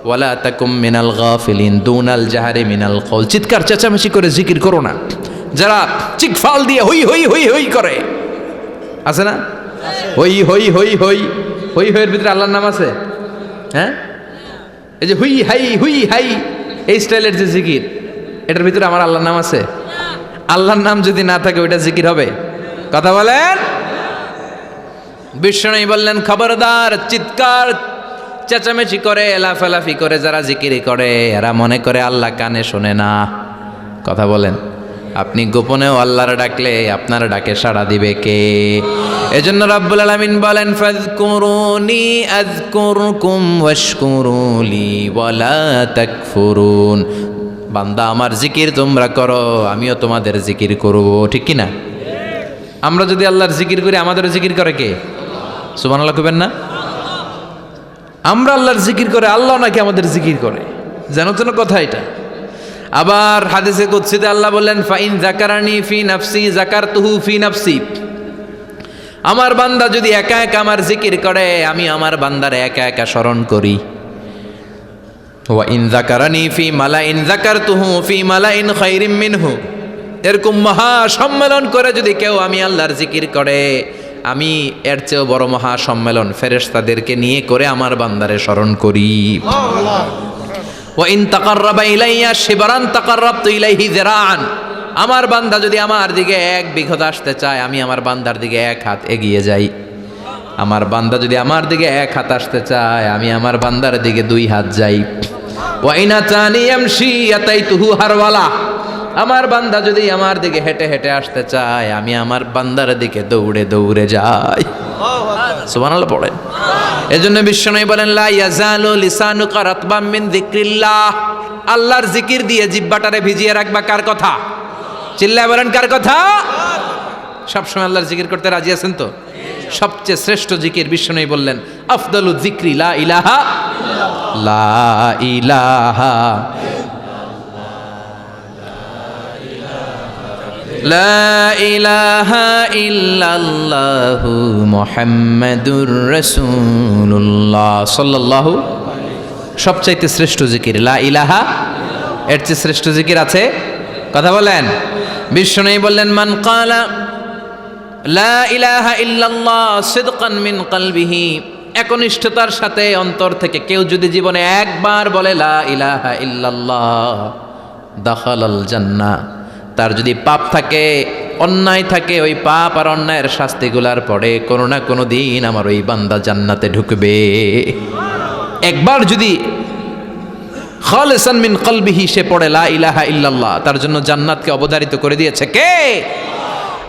S1: ওয়ালা তাকুম মিনাল গাফিলিন, দুনাল জাহারি মিনাল কওল, চিৎকার চেঁচামেচি করে জিকির করো না। যারা চিকফাল দিয়ে হই হই হই হই করে, আছে না? হই হই হই হই হই হইয়ের ভিতরে আল্লাহর নাম আছে? হ্যাঁ, এই যে হুই হাই হুই হাই, এই স্টাইলের যে জিকির, এটার ভিতরে আমার আল্লাহর নাম আছে? আল্লাহর নাম যদি না থাকে ওইটা জিকির হবে? কথা বলেন। বিষ্ণু বললেন খবরদার, চিৎকার চেঁচামেচি করে লাফালাফি করে যারা জিকিরি করে, এরা মনে করে আল্লাহ কানে শোনে না। কথা বলেন। আপনি গোপনেও আল্লাহর ডাকলে আপনার ডাকে সাড়া দিবে কে? এজন্য রাব্বুল আলামিন বলেন ফাযকুরুনি আযকুরকুম ওয়াশকুরুলি ওয়ালা তাকফুরুন। বান্দা আমার জিকির তোমরা করো, আমিও তোমাদের জিকির করব, ঠিক কি না? আমরা যদি আল্লাহর জিকির করি, আমাদের জিকির করে কে? সুবহানাল্লাহ কইবেন না? আমরা আল্লাহর জিকির করে, আল্লাহ নাকি আমাদের জিকির করে, জানো তো না কথা এটা? আবার হাদিসে কুদসিতে আল্লাহ বললেন ফাইন যাকারানি ফি নাফসি যাকারতুহু ফি নাফসি, আমার বান্দা যদি একা একা আমার জিকির করে, আমি আমার বান্দারে একা একা স্মরণ করি। ওয়া ইন যাকারানি ফি মালাইন যাকারতুহু ফি মালাইন খায়রিম মিনহু, এরকম মহা সম্মেলন করে যদি কেউ আমি আল্লাহর জিকির করে, আমি এর চেয়েও বড় মহা সম্মেলন ফেরেশতাদেরকে নিয়ে করে আমার বান্দারে স্মরণ করি। ওয়া ইন তাকাররাবা ইলাইয়া শিবরান তাকাররাবতু ইলাইহি যিরাআন, আমার বান্দা যদি আমার দিকে এক বিঘত আসতে চায়, আমি আমার বান্দার দিকে এক হাত এগিয়ে যাই। আমার বান্দা যদি আমার দিকে এক হাত আসতে চায়, আমি আমার বান্দার দিকে দুই হাত যাই। ওয়া ইন আতানি ইয়ামশি আতাইতুহু হারওয়ালা, আমার বান্দা যদি আমার দিকে হেঁটে হেঁটে আসতে চায়, আমি আমার বান্দার দিকে দৌড়ে দৌড়ে যাই। সুবহানাল্লাহ পড়েন। এজন্য বিশ্বনবী বলেন লা ইয়াজালু লিসানুকা রাতবাম মিন যিকরিল্লাহ, আল্লাহর জিকির দিয়ে জিহ্বাটারে ভিজিয়ে রাখবা কার কথা? চিল্লায় বলেন কার কথা? সবসময় আল্লাহর জিকির করতে রাজি আছেন তো? সবচেয়ে শ্রেষ্ঠ জিকির বিশ্বনবী বললেন আফদালু যিকরি লা ইলাহা লা ইলাহা লা ইলাহা ইল্লাল্লাহু মুহাম্মাদুর রাসূলুল্লাহ সাল্লাল্লাহু। সবচাইতে শ্রেষ্ঠ জিকির লা ইলাহা। এর চেয়ে শ্রেষ্ঠ জিকির আছে? কথা বলেন। বিশ্বনবী বললেন মান ক্বালা লা ইলাহা ইল্লাল্লাহ সিদকান মিন কলবিহি, একনিষ্ঠতার সাথে অন্তর থেকে কেউ যদি জীবনে একবার বলে লা ইলাহা ইল্লাল্লাহ দাখালাল জান্নাহ, তার যদি পাপ থাকে, অন্যায় থাকে, ওই পাপ আর অন্যায়ের শাস্তিগুলার পরে কোনো না কোনো দিন আমার ওই বান্দা জান্নাতে ঢুকবে। একবার যদি খালিসান মিন কলবিহি সে পড়ে লা ইলাহা ইল্লাল্লাহ, তার জন্য জান্নাতকে অবধারিত করে দিয়েছে কে?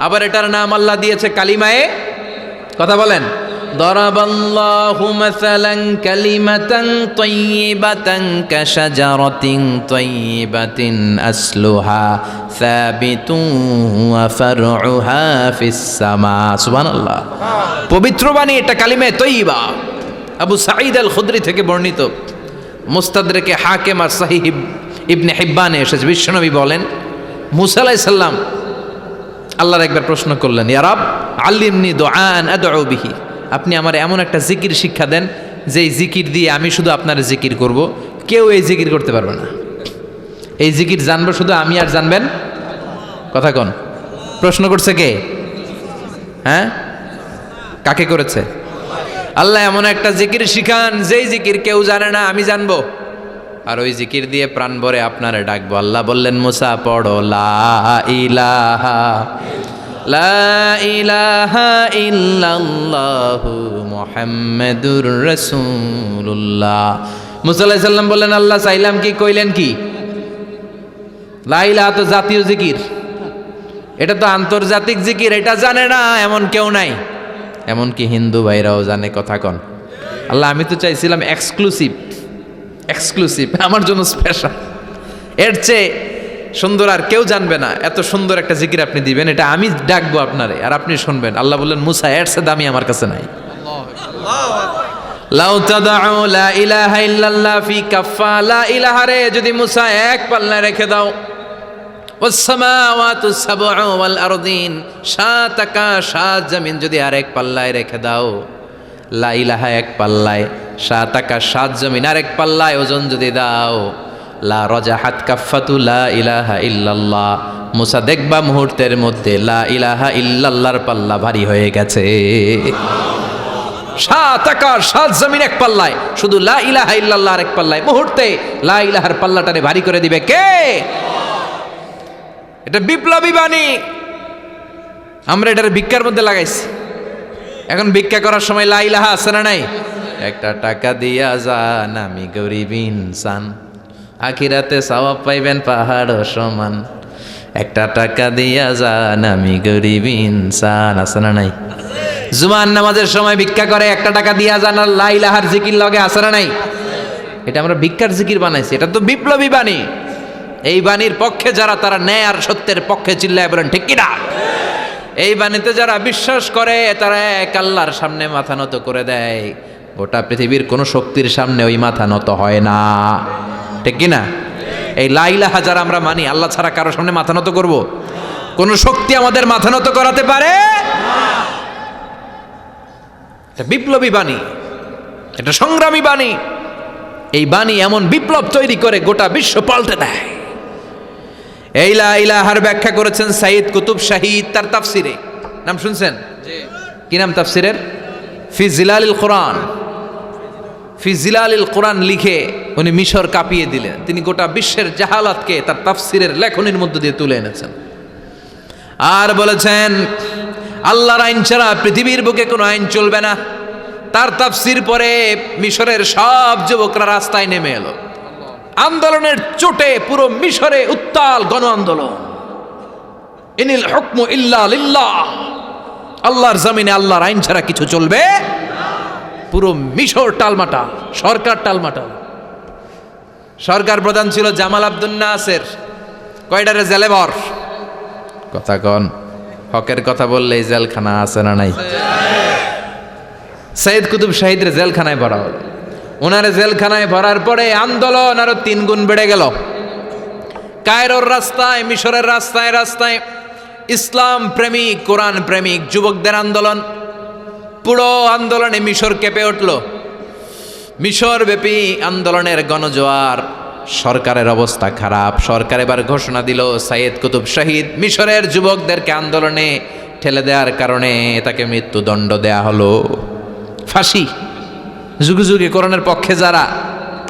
S1: আবার এটার নাম আল্লাহ দিয়েছে কালিমায়ে। কথা বলেন। দরাবাল্লাহু মাসালান কালিমাতান তাইয়িবাতান কাশাজারাতিন তাইয়িবাতিন আসলুহা সাবিতুন ওয়া ফারউহা ফিস সামা। সুবহানাল্লাহ। পবিত্র বাণী এটা কালিমায়ে তাইয়িবা। আবু সাঈদ আল খুদরি থেকে বর্ণিত, মুস্তাদরেকে হাকিম আর সহিহ ইবনে হিব্বানে এসেছে, বিশ্বনবী বলেন মুসা আলাইহিস সালাম আল্লাহর একবার প্রশ্ন করলেন, ইয়া রাব আল্লিমনি দুআন আদউ বিহি, আপনি আমার এমন একটা জিকির শিক্ষা দেন যেই জিকির দিয়ে আমি শুধু আপনার জিকির করব, কেউ এই জিকির করতে পারবে না। এই জিকির জানবো শুধু আমি, আর জানবেন কথা কোন? প্রশ্ন করছে কে? হ্যাঁ, কাকে করেছে? আল্লাহ এমন একটা জিকির শিখান যেই জিকির কেউ জানে না, আমি জানবো, আর ওই জিকির দিয়ে প্রাণ ভরে আপনারে ডাকবো। আল্লাহ বললেন মুসা পড়ো লা ইলাহা লা ইলাহা ইল্লাল্লাহু মুহাম্মাদুর রাসূলুল্লাহ। মুসা আলাইহিস সালাম বললেন আল্লাহ চাইলাম কি, কইলেন কি? লা ইলাহা তো জাতীয় জিকির, এটা তো আন্তর্জাতিক জিকির, এটা জানে না এমন কেউ নাই। এমনকি হিন্দু ভাইরাও জানে। কথা কন। আল্লাহ আমি তো চাইছিলাম এক্সক্লুসিভ, আমার জন্য স্পেশাল, এর চেয়ে সুন্দর আর কেউ জানবে না, এত সুন্দর একটা জিকির আপনি দিবেন, এটা আমি ডাকবো আপনারে আর আপনি শুনবেন। আল্লাহ বললেন মুসা এর চেয়ে দামি আমার কাছে নাই। লাউ তাদউ লা ইলাহা ইল্লাল্লাহ ফি কাফা, লা ইলাহা রে যদি মুসা এক পাল্লায় রেখে দাও, ওয়াস সামাওয়াতু সাবউ ওয়াল আরদিন, সাত আকাশ সাত জমিন যদি আরেক পাল্লায় রেখে দাও, লা ইলাহা এক পাল্লায়, সাত আকাশ সাত জমিন আরেক পাল্লায় ওজন যদি দাও, লা রাজাহাত কাফাতু লা ইলাহা ইল্লাল্লাহ, মুসা দেখবা মুহূর্তের মধ্যে লা ইলাহা ইল্লাল্লাহর পাল্লা ভারী হয়ে গেছে। সাত আকাশ সাত জমিন এক পাল্লায়, শুধু লা ইলাহা ইল্লাল্লাহ এক পাল্লায়, মুহূর্তে লা ইলাহার পাল্লাটারে ভারী করে দিবে কে? এটা বিপ্লবী বাণী। আমরা এটার ভিক্ষার মধ্যে লাগাইছি। এখন ভিক্ষা করার সময় লা ইলাহা আছে না নাই? একটা টাকা দিয়া যান আমি গরিব ইনসান, আখিরাতে সওয়াব পাইবেন পাহাড় সমান। একটা টাকা দিয়া যান আমি গরিব ইনসান, আছে না নাই? জুমার নামাজের সময় ভিক্ষা করে একটা টাকা দিয়া যান, আর লা ইলাহার জিকির লগে আছে না নাই? এটা আমরা ভিক্ষার জিকির বানাইছি। এটা তো বিপ্লবী বাণী। এই বাণীর পক্ষে যারা, তারা ন্যায় আর সত্যের পক্ষে চিল্লায় বলেন ঠিক কিনা? এই বাণীতে যারা বিশ্বাস করে তারা এক আল্লাহর সামনে মাথা নত করে দেয়। গোটা পৃথিবীর কোনো শক্তির সামনে ওই মাথা নত হয় না, ঠিক কিনা? এই লা ইলাহা যারা আমরা মানি, আল্লাহ ছাড়া কারো সামনে মাথা নত করব? কোন শক্তি আমাদের মাথা নত করাতে পারে? এটা বিপ্লবী বাণী, এটা সংগ্রামী বাণী। এই বাণী এমন বিপ্লব তৈরি করে গোটা বিশ্ব পাল্টে দেয়। এই লা ইলাহার ব্যাখ্যা করেছেন সাইয়্যিদ কুতুব শাহীদ তার তাফসিরে। নাম শুনছেন? কি নাম তাফসিরের? ফি জিলালিল কোরআন। ফি জিলালিল কোরআন লিখে উনি মিশর কাঁপিয়ে দিলেন। তিনি গোটা বিশ্বের জাহালাতকে তার তাফসিরের লেখনীর মধ্য দিয়ে তুলে এনেছেন। আর বলেছেন আল্লাহর আইন ছাড়া পৃথিবীর বুকে কোনো আইন চলবে না। তার তাফসির পরে মিশরের সব যুবকরা রাস্তায় নেমে এলো। আন্দোলনের চোটে পুরো মিশরে উত্তাল গণ আন্দোলন। ইনিল হুকমু ইল্লা লিল্লাহ, আল্লাহর জমিনে আল্লাহর আইন ছাড়া কিছু চলবে? পুরো মিশর টালমাটাল, সরকার টালমাটাল। সরকার প্রধান ছিল জামাল আব্দুল নাসের। কয়টারে জেলে ভর? কথা কন, হকের কথা বললেই জেলখানা আছে না নাই? সৈয়দ কুতুব শাহিদরে জেলখানায় ভরা হলো। ওনারে জেলখানায় ভরার পরে আন্দোলন আরো 3 গুণ বেড়ে গেল। কায়রোর রাস্তায়, মিশরের রাস্তায় রাস্তায় ইসলাম প্রেমিক, কোরআন প্রেমিক যুবকদের আন্দোলন। পুরো আন্দোলনে মিশর কেঁপে উঠল। মিশর ব্যাপী আন্দোলনের গণজোয়ার। সরকারের অবস্থা খারাপ। সরকার এবার ঘোষণা দিল সৈয়দ কুতুব শাহিদ মিশরের যুবকদেরকে আন্দোলনে ঠেলে দেওয়ার কারণে তাকে মৃত্যুদণ্ড দেয়া হলো, ফাঁসি। যুগে যুগে কোরআনের পক্ষে যারা,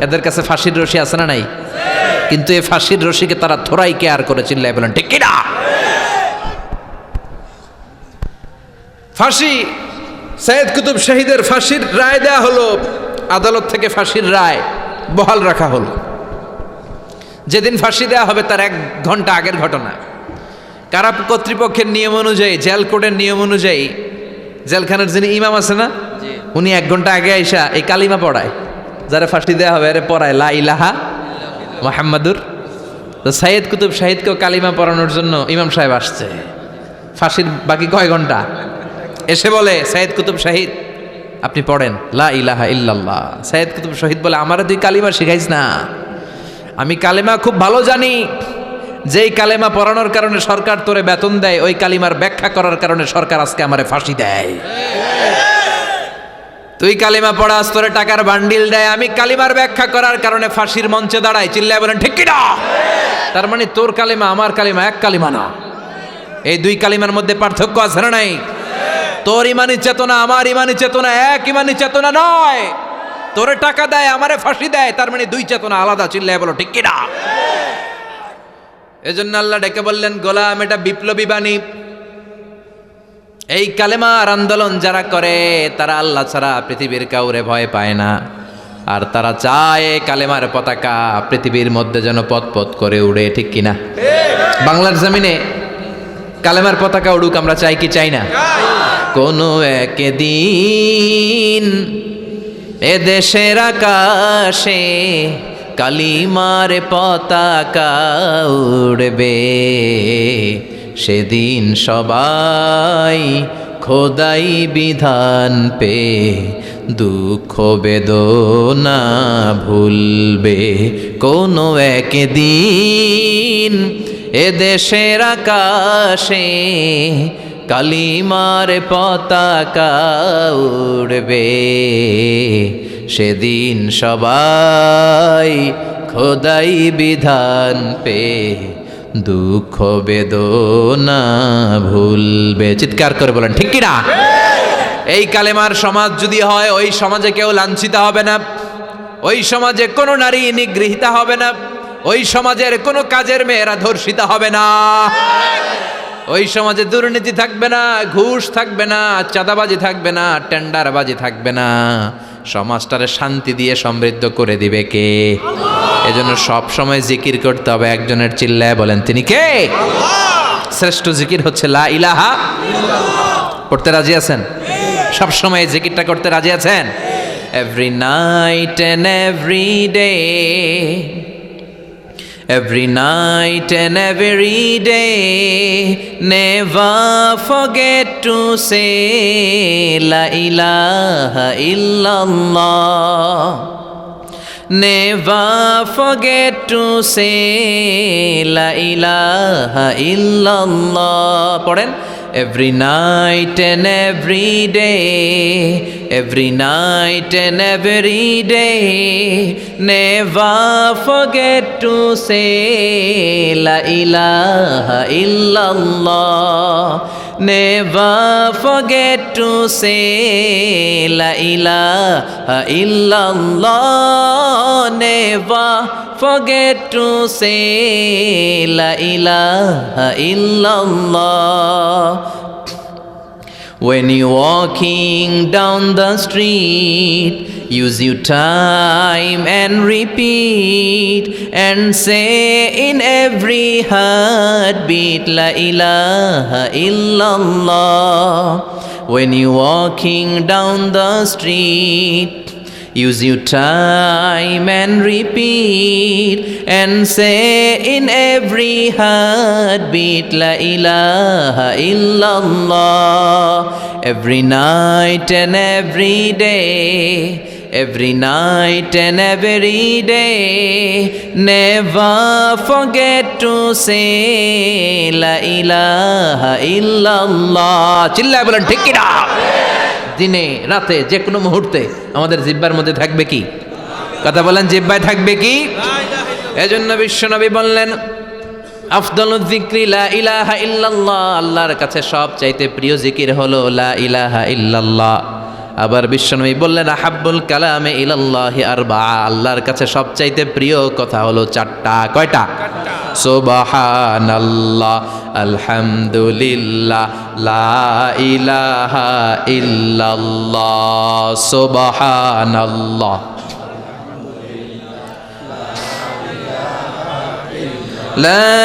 S1: এদের কাছে ফাঁসির রশি আছে না নাই? কিন্তু এই ফাঁসির রশিকে তারা থোড়াই কেয়ার করে, চিল্লায় বলেন ঠিক কিনা? ফাঁসি, সৈয়দ কুতুব শাহিদের ফাঁসির রায় দেয়া হলো। আদালত থেকে ফাঁসির রায় বহাল রাখা হলো। যেদিন ফাঁসি দেওয়া হবে তার 1 ঘন্টা আগের ঘটনা। কারা কর্তৃপক্ষের নিয়ম অনুযায়ী, জেল কোডের নিয়ম অনুযায়ী জেলখানার যিনি ইমাম আছে না, উনি 1 ঘন্টা আগে আইসা এই কালিমা পড়ায়, যারা ফাঁসি দেওয়া হবে এর পড়ায় লা ইলাহা মুহাম্মাদুর। তো সৈয়দ কুতুব শাহিদকেও কালিমা পড়ানোর জন্য ইমাম সাহেব আসছে। ফাঁসির বাকি কয় ঘন্টা, এসে বলে সৈয়দ কুতুব শাহিদ আপনি পড়েন লা ইলাহা ইল্লাল্লাহ। সৈয়দ কুতুব শাহিদ বলে আমারে তুই কালিমা শিখাইস না, আমি কালেমা খুব ভালো জানি। যেই কালেমা পড়ানোর কারণে সরকার তোরে বেতন দেয়, ওই কালিমার ব্যাখ্যা করার কারণে সরকার আজকে আমারে ফাঁসি দেয়। তুই কালিমা পড়াস, তোরে টাকার বান্ডিল দেয়, আমি কালিমার ব্যাখ্যা করার কারণে ফাঁসির মঞ্চে দাঁড়াই। চিল্লায় বলেন ঠিক কিনা? তার মানে তোর কালিমা আমার কালিমা এক কালিমা না। এই 2 কালিমার মধ্যে পার্থক্য আছে না নাই? তোর ইমানি চেতনা আমার ইমানি চেতনা এক ইমানি চেতনা নয়। তোরে টাকা দেয়, আমারে ফাঁসি দেয়, তার মানে 2 চেতনা আলাদা। চিল্লায় বলো ঠিক কিনা? এজন্য আল্লাহ ডেকে বললেন গোলাম, এটা বিপ্লবী বাণী। এই কালেমার আন্দোলন যারা করে তারা আল্লাহ ছাড়া পৃথিবীর কাউরে ভয় পায় না। আর তারা চায় কালেমার পতাকা পৃথিবীর মধ্যে যেন পথ পথ করে উড়ে, ঠিক কিনা? বাংলার জমিনে কালেমার পতাকা উড়ুক, আমরা চাই কি চাই না? কোনো একদিন এ দেশের আকাশে কালিমার পতাকা উড়বে, সেদিন সবাই খোদাই বিধান পে দুঃখ বেদনা ভুলবে। কোনো একদিন এ দেশের আকাশে কালিমার পতাকা উড়বে, সেদিন সবাই খোদাই বিধান পে দুঃখ বেদনা ভুলবে। চিৎকার করে বলেন ঠিক কিনা? এই কালেমার সমাজ যদি হয়, ওই সমাজে কেউ লাঞ্ছিত হবে না, ওই সমাজে কোনো নারী নিগৃহীতা হবে না, ওই সমাজের কোনো কাজের মেয়েরা ধর্ষিতা হবে না, ওই সমাজে দুর্নীতি থাকবে না, ঘুষ থাকবে না, চাঁদাবাজি থাকবে না, টেন্ডারবাজি থাকবে না। সমাজটারে শান্তি দিয়ে সমৃদ্ধ করে দিবে কে? এজন্য সব সময় জিকির করতে হবে একজনের। চিল্লায় বলেন তিনি কে? শ্রেষ্ঠ জিকির হচ্ছে লা ইলাহা। করতে রাজি আছেন? সব সময় জিকিরটা করতে রাজি আছেন? Every night and every day, every night and every day, never forget to say la ilaha illallah, never forget to say la ilaha illallah. পড়েন every night and every day, every night and every day, never forget to say la ilaha illallah, never forget to say la ilaha illallah, never forget to say la ilaha illallah. When you're walking down the street, use your time and repeat and say in every heartbeat la ilaha illallah. When you're walking down the street, Use your time and repeat and say in every heartbeat La ilaha illallah. Every night and every day, every night and every day, never forget to say La ilaha illallah. চিল্লায় বলেন ঠিক কি না? দিনে রাতে যে কোনো মুহূর্তে আমাদের জিহ্বার মধ্যে থাকবে কি? কথা বলেন, জিহ্বায় থাকবে কি? এজন্য বিশ্বনবী বললেন আফদালুয যিকরি লা ইলাহা ইল্লাল্লাহ। আল্লাহর কাছে সবচাইতে প্রিয় জিকির হলো লা ইলাহা ইল্লাল্লাহ। আবার বিশ্বনবী বললেন আহাব্বুল কালামে ইলাল্লাহি আরবাআ। আল্লাহর কাছে সবচাইতে প্রিয় কথা হলো চারটা। কয়টা? সুবহানাল্লাহ, আলহামদুলিল্লাহ, লা ইলাহা ইল্লাল্লাহ। সুবহানাল্লাহ, লা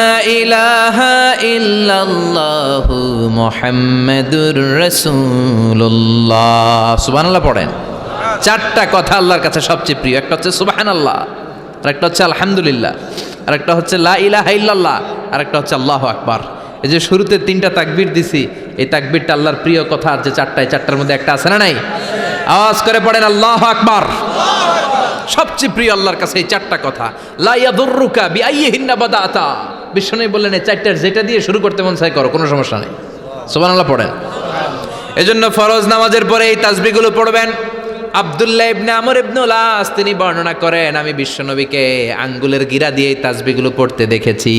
S1: ইলাহা ইল্লাল্লাহ, মুহাম্মাদুর রাসূলুল্লাহ। সুবহানাল্লাহ পড়েন। চারটা কথা আল্লাহর কাছে সবচেয়ে প্রিয়। একটা হচ্ছে সুবহানাল্লাহ, আর একটা হচ্ছে আলহামদুলিল্লাহ, আর একটা হচ্ছে লা ইলাহা ইল্লাল্লাহ, আর একটা হচ্ছে আল্লাহু আকবার। এই যে শুরুতে তিনটা তাকবীর দিছি, এই তাকবীরটা আল্লাহর প্রিয় কথা যে চারটায়, চারটার মধ্যে একটা আছে না নাই? আওয়াজ করে পড়েন আল্লাহু আকবার। সবচেয়ে প্রিয় আল্লাহর কাছে এই চারটা কথা। লা ইয়াদুররুকা বিআইয়িহিন্না বাদাতা। বিষ্ণু বললেন এই চারটার যেটা দিয়ে শুরু করতে মন চায় করো, কোনো সমস্যা নেই। সুবহানাল্লাহ পড়েন। এজন্য ফরজ নামাজের পরে এই তাসবিহগুলো পড়বেন। আব্দুল্লাহ ইবনে আমর ইবনুল আস তিনি বর্ণনা করেন আমি বিশ্বনবীকে আঙ্গুলের গিরা দিয়ে এই তাসবিহগুলো পড়তে দেখেছি।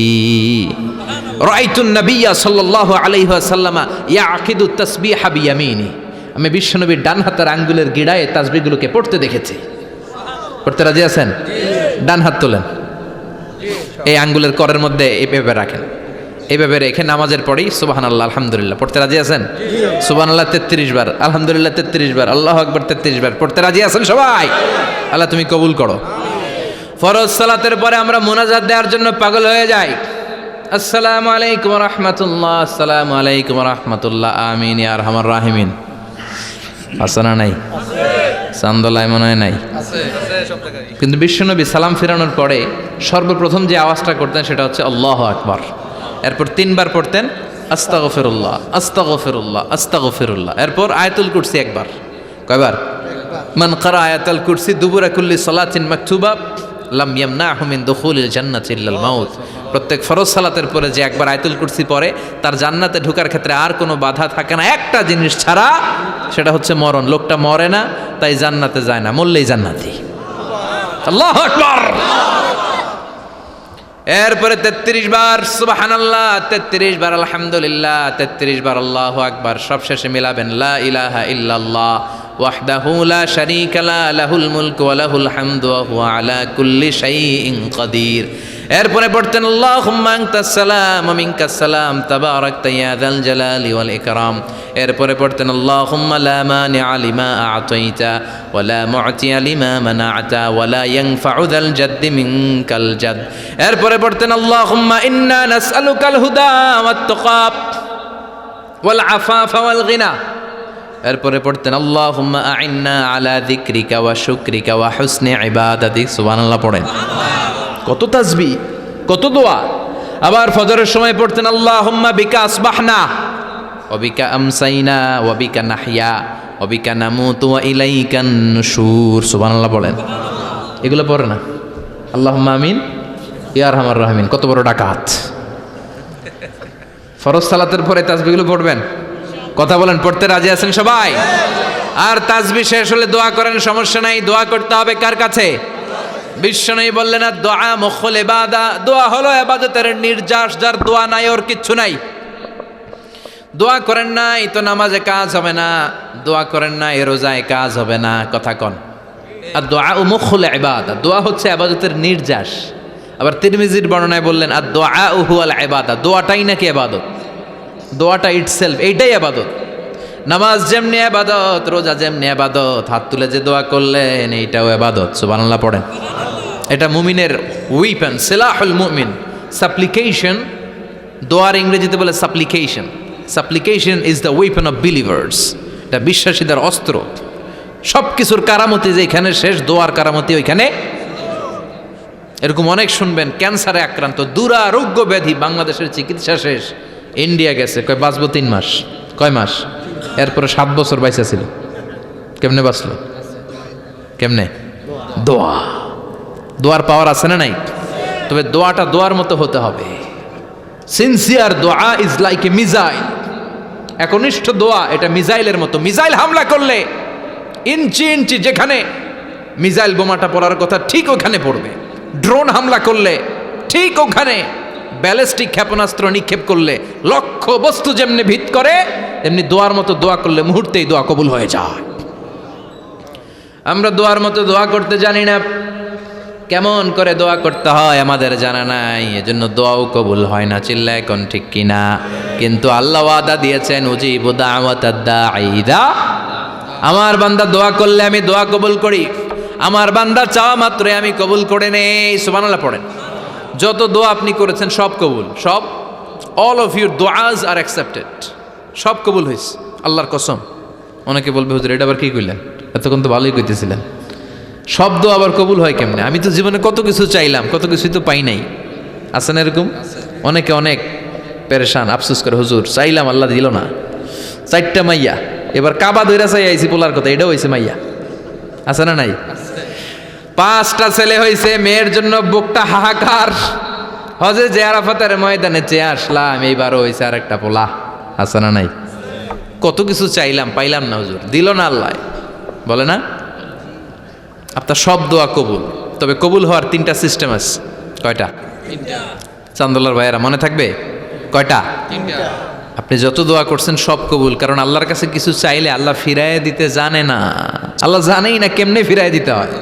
S1: রাআইতুন নাবিয়্যা সাল্লাল্লাহু আলাইহি ওয়াসাল্লাম ইয়াকিদু তাসবিহা বিয়ামিনি। আমি বিশ্বনবীর ডান হাতের আঙ্গুলের গিরায় এই তাসবিহগুলোকে পড়তে দেখেছি। পড়তে রাজি আছেন? ডান হাত তোলেন, এই আঙ্গুলের করের মধ্যে এইভাবে রাখেন, এইভাবে রেখে নামাজের পরেই সুবহানাল্লাহ আলহামদুলিল্লাহ পড়তে রাজি আছেন? সুবহানাল্লাহ 33 বার, আলহামদুলিল্লাহ 33 বার, আল্লাহু আকবার 33 বার। পড়তে রাজি আছেন সবাই? আল্লাহ তুমি কবুল করো। ফরজ সালাতের পরে আমরা মুনাজাত দেওয়ার জন্য পাগল হয়ে যাই। আসসালামু আলাইকুম ওয়া রাহমাতুল্লাহ, আসসালামু আলাইকুম ওয়া রাহমাতুল্লাহ, আমিন ইয়া আরহামার রাহিমিন। আছে না নাই? চান্দলায় মনে হয় নাই, কিন্তু বিশ্বনবী সালাম ফিরানোর পরে সর্বপ্রথম যে আওয়াজটা করতেন সেটা হচ্ছে আল্লাহু আকবার। এরপর 3 বার পড়তেন আস্তাগফিরুল্লাহ, আস্তাগফিরুল্লাহ, আস্তাগফিরুল্লাহ। এরপর আয়াতুল কুরসি একবার। কয়বার? মান ক্বারা আয়াতুল কুরসি দুবুরা কুল্লি সালাতিন মাকতুবা লাম ইয়ামনাহু মিন দুখুলিল জান্নাতি ইল্লাল মাউত। প্রত্যেক ফরজ সালাতের পরে যে একবার আয়াতুল কুরসি পড়ে তার জান্নাতে ঢোকার ক্ষেত্রে আর কোনো বাধা থাকে না, একটা জিনিস ছাড়া, সেটা হচ্ছে মরণ। লোকটা মরে না তাই জান্নাতে যায় না, মরলেই জান্নাতি। আল্লাহু আকবার। এরপরে 33 বার সুবহানাল্লাহ, 33 বার আলহামদুলিল্লাহ, 33 বার আল্লাহু আকবার। সবশেষে মিলাবেন লা ইলাহা ইল্লাল্লাহ ওয়াহদাহু লা শারীকা লা লাহুল মুলকু ওয়া লাহুল হামদু ওয়া হুয়া আলা কুল্লি শাইইন কাদির। এরপরে পড়তেন আল্লাহুম্মা আনতাস সালাম ওয়া মিনকাস সালাম তাবারাকতা ইয়া যাল জালালি ওয়াল ইকরাম। এরপরে পড়তেন আল্লাহুম্মা লা মানিআ লিমা আ'তাইতা ওয়া লা মু'তিয়া লিমা মানা'তা ওয়া লা ইয়ানফা'ু যাল জাদ্দি মিনকাল জাদ। এরপরে পড়তেন আল্লাহুম্মা ইন্না নাসআলুকাল হুদা ওয়াত তাকা ওয়াল আফাফা ওয়াল গিনা। এরপরে পড়তেন আল্লাহুম্মা আ'ইন্না আলা যিকরিকা ওয়া শুকরিকা ওয়া হুসনি ইবাদাতিক। সুবহানাল্লাহ পড়েন। কত তাসবিহ, কত দোয়া। আবার ফজরের সময় পড়তেন আল্লাহুম্মা বিকা আসবাহনা ওয়া বিকা আমসাইনা ওয়া বিকা নাহইয়া ওয়া বিকা নামুতু ওয়া ইলাইকান নুশুর। সুবহানাল্লাহ পড়েন। এগুলো পড়ে না? আল্লাহুম্মা আমিন ইয়া আরহামার রাহিমিন। কত বড় ডাকাত। ফরজ সালাতের পরে তাসবিহগুলো পড়বেন। কথা বলেন, পড়তে রাজি আছেন সবাই? আর তাসবিহ শেষ হলে দোয়া করেন, সমস্যা নাই। দোয়া করতে হবে কার কাছে? বিশ্বনবী বললেন না দোয়া মুখুল ইবাদা। দোয়া হলো ইবাদতের নির্যাস, যার দোয়া নাই ওর কিচ্ছু নাই। দোয়া করেন নাই তো নামাজে কাজ হবে না, দোয়া করেন নাই রোজায় কাজ হবে না। কথা কন। আর দোয়া মুখুল ইবাদা, দোয়া হচ্ছে ইবাদতের নির্যাস। আবার তিরমিজির বর্ণনায় বললেন আর দোয়া হুয়াল ইবাদা, দোয়াটাই নাকি ইবাদত। দোয়াটা ইটসেলফ এইটাই ইবাদত। নামাজ যেমনি ইবাদত, রোজা যেমনি ইবাদত, হাত তুলে যে দোয়া করলেন এইটাও ইবাদত। সুবহানাল্লাহ পড়েন। এটা মুমিনের উইপেন, সিলাহুল মুমিন। সাপ্লিকেশন, দোয়ার ইংরেজিতে বলে সাপ্লিকেশন। সাপ্লিকেশন is the weapon of believers. এটা বিশ্বাসীদের অস্ত্র। সব কিছুর কারামতি যেখানে শেষ, দোয়ার কারামতি ওইখানে। এরকম অনেক শুনবেন, ক্যান্সারে আক্রান্ত, দুরারোগ্য ব্যাধি, বাংলাদেশের চিকিৎসা শেষ, ইন্ডিয়া গেছে, কয় বাঁচবো 3 মাস, কয় মাস, এরপরে 7 বছর বাইসা ছিল। কেমনে বাঁচলো? কেমনে? দোয়া। দোয়ার পাওয়ার আছে না নাই? তবে দোয়াটা দোয়ার মতো হতে হবে। সিনসিয়ার দোয়া ইজ লাইক এ মিসাইল। একনিষ্ঠ দোয়া এটা মিসাইলের মতো। মিসাইল হামলা করলে ইঞ্চি ইঞ্চি যেখানে মিসাইল বোমাটা পড়ার কথা ঠিক ওখানে পড়বে। ড্রোন হামলা করলে ঠিক ওখানে, ব্যালিস্টিক ক্ষেপণাস্ত্র নিক্ষেপ করলে লক্ষ্য বস্তু যেমনি ভিত করে, তেমনি দোয়ার মতো দোয়া করলে মুহূর্তেই দোয়া কবুল হয়ে যায়। আমরা দোয়ার মতো দোয়া করতে জানি না, কেমন করে দোয়া করতে হয় আমাদের জানা নাই, এজন্য দোয়াও কবুল হয় না। চিল্লায় কোন ঠিক কিনা? কিন্তু আল্লাহ ওয়াদা দিয়েছেন, উজিবু দাওয়াতাদ দাঈ ইযা, আমার বান্দা দোয়া করলে আমি দোয়া কবুল করি, আমার বান্দা চাওয়া মাত্রই আমি কবুল করে নেই। সুবহানাল্লাহ পড়েন। যত দোয়া আপনি করেছেন সব কবুল, সব, অল অফ ইউর দোয়াজ আর অ্যাকসেপ্টেড, সব কবুল হয়েছে আল্লাহর কসম। অনেকে বলবে হুজুর এটা আবার কি কইলেন, এতক্ষণ তো ভালোই কইতেছিলেন, সব দোয়া আবার কবুল হয় কেমনে? আমি তো জীবনে কত কিছু চাইলাম, কত কিছুই তো পাই নাই। আছে না এরকম? অনেকে অনেক পেরেশান, আফসোস করে, হুজুর চাইলাম আল্লাহ দিল না। 4টা মাইয়া, এবার কাবা দইরা চাই আইছি পোলার কথা, এটাও হয়েছে মাইয়া। আছে না নাই? 5টা ছেলে হয়েছে, মেয়ের জন্য বুকটা হাহাকার। হজে যে আরাফাতের ময়দানে চেয়ে আসলাম, এইবারও হয়েছে আর একটা পোলা। আছে না নাই? কত কিছু চাইলাম, পাইলাম না, হুজুর দিল না আল্লাহ। বলে না আপনার সব দোয়া কবুল, তবে কবুল হওয়ার 3টা সিস্টেম আছে। কয়টা? 3টা। চান্দোলার ভাইয়েরা মনে থাকবে? কয়টা? 3টা। আপনি যত দোয়া করছেন সব কবুল, কারণ আল্লাহর কাছে কিছু চাইলে আল্লাহ ফিরায় দিতে জানে না। আল্লাহ জানেই না কেমনে ফিরায় দিতে হয়।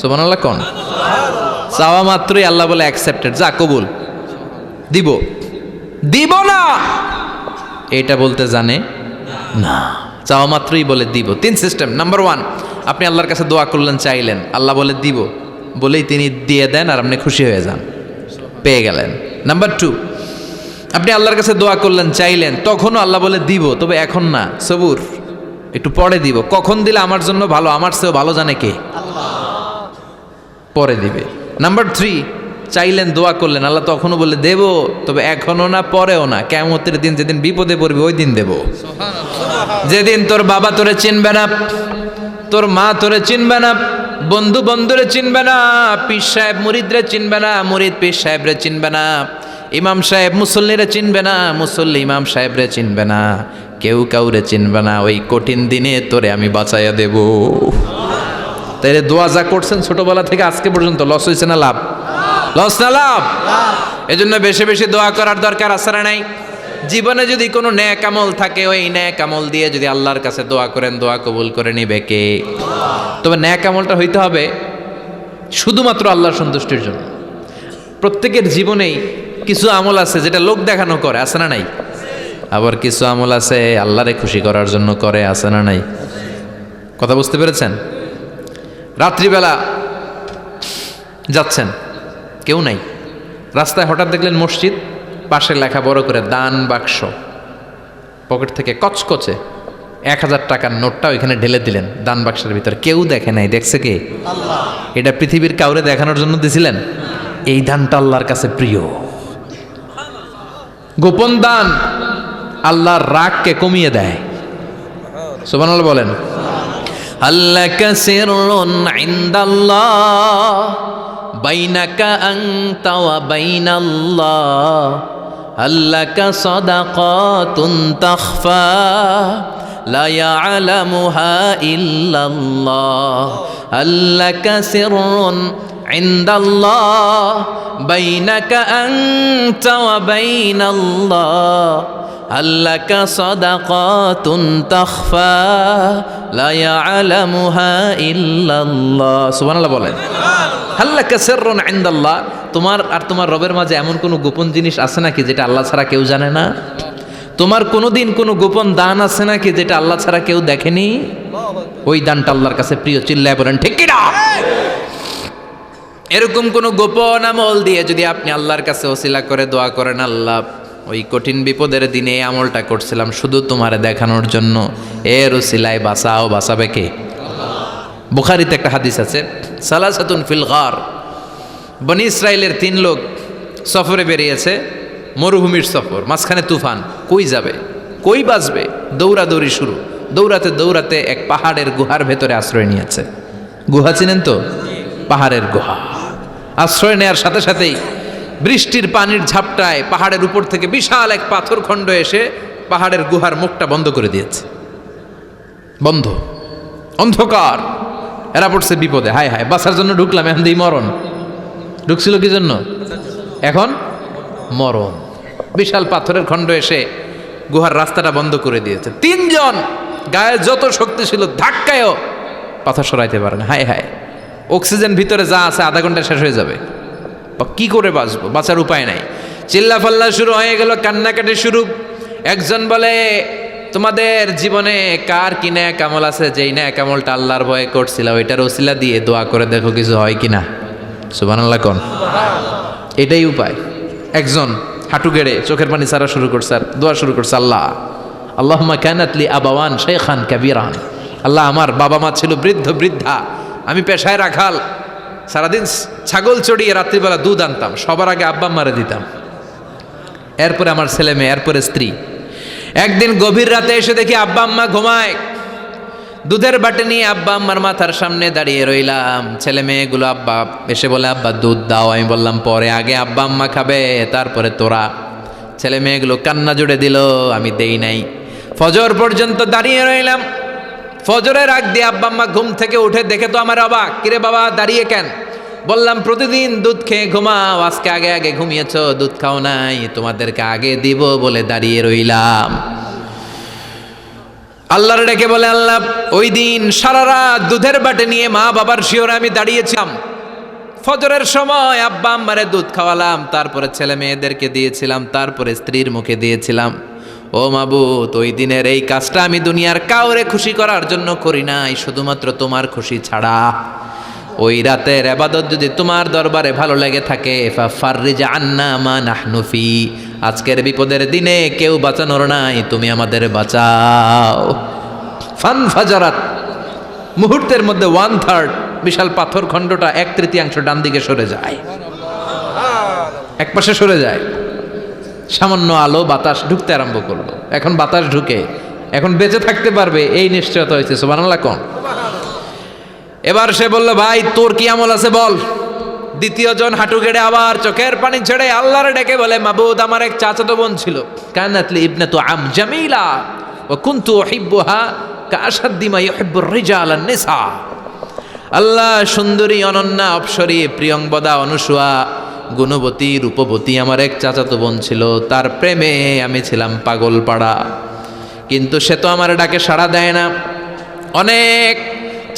S1: সুবহানাল্লাহ কোন? চাওয়া মাত্রই আল্লাহ বলে অ্যাকসেপ্টেড, যা কবুল, দিব দিব না এটা বলতে জানে না, চাওয়া মাত্রই বলে দিব। 3 সিস্টেম। নাম্বার 1, আপনি আল্লাহর কাছে দোয়া করলেন, চাইলেন, আল্লাহ বলে দিব, বলেই তিনি দিয়ে দেন আর আপনি খুশি হয়ে যান, পেয়ে গেলেন। নাম্বার 2, আপনি আল্লাহর কাছে দোয়া করলেন, চাইলেন, তখনও আল্লাহ বলে দিব, তবে এখন না, সবুর, একটু পরে দিব। কখন দিলে আমার জন্য ভালো, আমার চেয়েও ভালো জানে কে? আল্লাহ, পরে দিবে। নাম্বার 3, চাইলেন, দোয়া করলেন, আল্লাহ তখনও বলে দেব, তবে এখনো না, পরেও না, কিয়ামতের দিন যেদিন বিপদে পড়বি ওই দিন দেব। যেদিন তোর বাবা তোরে চিনবে না, তোর মা তোরে চিনবে না, বন্ধু বন্ধুরে চিনবে না, পীর সাহেব মুরিদরে চিনবে না, মুরিদ পীর সাহেবরে চিনবে না, ইমাম সাহেব মুসল্লিরে চিনবে না, মুসল্লি ইমাম সাহেবরে চিনবে না, কেউ কাউরে চিনবে না। ওই কঠিন দিনে তোরে আমি বাঁচাইয়া দেব। তাইলে দোয়া যা করছেন ছোটবেলা থেকে আজকে পর্যন্ত, লস হয়েছে না লাভ? লস না লাভ? এজন্য বেশি বেশি দোয়া করার দরকার আছে না নাই? জীবনে যদি কোনো নেক আমল থাকে, ওই নেক আমল দিয়ে যদি আল্লাহর কাছে দোয়া করেন, দোয়া কবুল করে নিবে কে? তবে নেক আমলটা হইতে হবে শুধুমাত্র আল্লাহর সন্তুষ্টির জন্য। প্রত্যেকের জীবনেই কিছু আমল আছে যেটা লোক দেখানো করে, আছে না নাই? আবার কিছু আমল আছে আল্লাহরে খুশি করার জন্য করে, আছে না নাই? কথা বুঝতে পেরেছেন? রাত্রিবেলা যাচ্ছেন, কেউ নাই, রাস্তায় হঠাৎ দেখলেন মসজিদ, পাশে লেখা বড় করে দান বাক্স, পকেট থেকে কচকচে 1000 টাকার নোটটা ওইখানে ঢেলে দিলেন দান বাক্সের ভিতরে। কেউ দেখে নাই, দেখছে কে? আল্লাহ। এটা পৃথিবীর কাউরে দেখানোর জন্য দিছিলেন? এই দানটা আল্লাহর কাছে প্রিয়। গোপন দান আল্লাহর রাগকে কমিয়ে দেয়। সুবহানাল্লাহ বলেন। আল্লাকা সিররুন ইনদাল্লাহ বাইনাকা আনতা ওয়া বাইনাল্লাহ, আল্লাকা সাদাকাতুন তাখফা লা ইয়ালামুহা ইল্লাল্লাহ, আল্লাকা সিররুন ইনদাল্লাহ বাইনাকা আনতা ওয়া বাইনাল্লাহ, আল্লাকা সাদাকাতুন তাখফা লা ইয়ালামুহা ইল্লাল্লাহ। সুবহানাল্লাহ বলেন। আল্লাকা সিররুন ইনদাল্লাহ, তোমার আর তোমার রবের মাঝে এমন কোনো গোপন জিনিস আছে নাকি যেটা আল্লাহ ছাড়া কেউ জানে না? তোমার কোনোদিন কোনো গোপন দান আছে নাকি যেটা আল্লাহ ছাড়া কেউ দেখেনি? ওই দানটা আল্লাহর কাছে প্রিয়। চিল্লায় বলেন ঠিক কি না? এরকম কোনো গোপন আমল দিয়ে যদি আপনি আল্লাহর কাছে ওসিলা করে দোয়া করেন, আল্লাহ ওই কঠিন বিপদের দিনে এই আমলটা করছিলাম শুধু তোমারে দেখানোর জন্য, এর ওসিলায় বাঁচাও, বাঁচাবে কে? বুখারীতে একটা হাদিস আছে, সালাসাতুন ফিল গার, বনি ইসরায়েলের 3 লোক সফরে বেরিয়েছে, মরুভূমির সফর, মাঝখানে তুফান, কই যাবে, কই বাঁচবে, দৌড়াদৌড়ি শুরু। দৌড়াতে দৌড়াতে এক পাহাড়ের গুহার ভেতরে আশ্রয় নিয়েছে। গুহা চিনেন তো? পাহাড়ের গুহা। আশ্রয় নেওয়ার সাথে সাথেই বৃষ্টির পানির ঝাপটায় পাহাড়ের উপর থেকে বিশাল এক পাথর খণ্ড এসে পাহাড়ের গুহার মুখটা বন্ধ করে দিয়েছে। বন্ধ, অন্ধকার। এরা পড়ছে বিপদে, হায় হায় বাঁচার জন্য ঢুকলাম, এখন দিই মরণ। ঢুকছিল কি জন্য? এখন মরণ। বিশাল পাথরের খণ্ড এসে গুহার রাস্তাটা বন্ধ করে দিয়েছে। 3 জন গায়ে যত শক্তি ছিল ধাক্কায়ও পাথর সরাইতে পারে না। হায় হায়, অক্সিজেন ভিতরে যা আছে আধা ঘন্টা শেষ হয়ে যাবে। কি করে বাঁচবো? বাঁচার উপায় নাই। চিল্লা ফাল্লা শুরু হয়ে গেল, কান্নাকাটি শুরু। একজন বলে, তোমাদের জীবনে কার কি নেক আমল আছে, যেই নেক আমলটা আল্লাহর ভয়ে করছিল ওইটার ওসিলা দিয়ে দোয়া করে দেখো কিছু হয় কিনা। সুবহানাল্লাহ কোন, এটাই উপায়। একজন হাঁটু গেড়ে চোখের পানি ছাড়া শুরু করছে আর দোয়া শুরু করছে, আল্লাহ আল্লাহুম্মা কানাত লি আবাওয়ান শাইখান কাবীরান, আল্লাহ আমার বাবা মা ছিল বৃদ্ধ বৃদ্ধা, আমি পেশায় রাখাল, সারাদিন ছাগল চড়িয়ে রাত্রিবেলা দুধ আনতাম, সবার আগে আব্বা আম্মারে দিতাম, এরপরে আমার ছেলে মেয়ে, এরপরে স্ত্রী। একদিন গভীর রাতে এসে দেখি আব্বা আম্মা ঘুমায়। দুধের বাটি নিয়ে আব্বা আম্মার মাথার সামনে দাঁড়িয়ে রইলাম। ছেলে মেয়েগুলো আব্বা এসে বলে, আব্বা দুধ দাও। আমি বললাম পরে, আগে আব্বা আম্মা খাবে তারপরে তোরা। ছেলে মেয়েগুলো কান্না জুড়ে দিল, আমি দেই নাই। ফজর পর্যন্ত দাঁড়িয়ে রইলাম। ফজরের আগ দিয়ে আব্বা আম্মা ঘুম থেকে উঠে দেখে তো আমার অবাক, কিরে বাবা দাঁড়িয়ে কেন? বললাম প্রতিদিন দুধ খেয়ে ঘুমাও, আজকে আগে আগে ঘুমিয়েছো, দুধ খাও নাই, তোমাদেরকে আগে দিব বলে দাঁড়িয়ে রইলাম। আল্লাহর ডেকে বলে, আল্লাহ ওই দিন সারা রাত দুধের বাটে নিয়ে মা বাবার শিওরে আমি দাঁড়িয়েছিলাম, ফজরের সময় আব্বা আম্মারে দুধ খাওয়ালাম, তারপরে ছেলে মেয়েদেরকে দিয়েছিলাম, তারপরে স্ত্রীর মুখে দিয়েছিলাম। ও মাবুদ, ওই দিনের এই কাজটা আমি দুনিয়ার কাউরে খুশি করার জন্য করি নাই, শুধুমাত্র তোমার খুশি ছাড়া। ওই রাতের ইবাদত যদি তোমার দরবারে ভালো লেগে থাকে, ফাফাররিজ আন্না মা নাহনু ফি, আজকের বিপদের দিনে কেউ বাঁচানোর নাই, তুমি আমাদের বাঁচাও। ফানফাজারাত, মুহূর্তের মধ্যে 1/3 বিশাল পাথর খণ্ডটা 1/3 ডান দিকে সরে যায়, এক পাশে সরে যায়। সামান্য আলো বাতাস ঢুকতে আরম্ভ করলো। এখন বাতাস ঢুকে এখন বেঁচে থাকতে পারবে এই নিশ্চয়তা হয়েছে। সুবহানাল্লাহ কোন। এবার সে বলল, ভাই তোর কি আমল আছে বল। দ্বিতীয় জন হাঁটু গেড়ে আবার চোখের পানি ছেড়ে আল্লাহরে ডেকে বলে, মাবুদ আমার এক চাচাতো বোন ছিল, কানাতলি ইবনাতু আম জামিলা ওয়া কুনতু উহিব্বুহা কাআশাদ্দি মা ইউহিব্বুর রিজাল আন নিসা। আল্লাহ, সুন্দরী অনন্যা অপ্সরী প্রিয়ংবদা অনুসুয়া গুণবতী রূপবতী আমার এক চাচাতো বোন ছিল, তার প্রেমে আমি ছিলাম পাগল পাড়া, কিন্তু সে তো আমার ডাকে সাড়া দেয় না। অনেক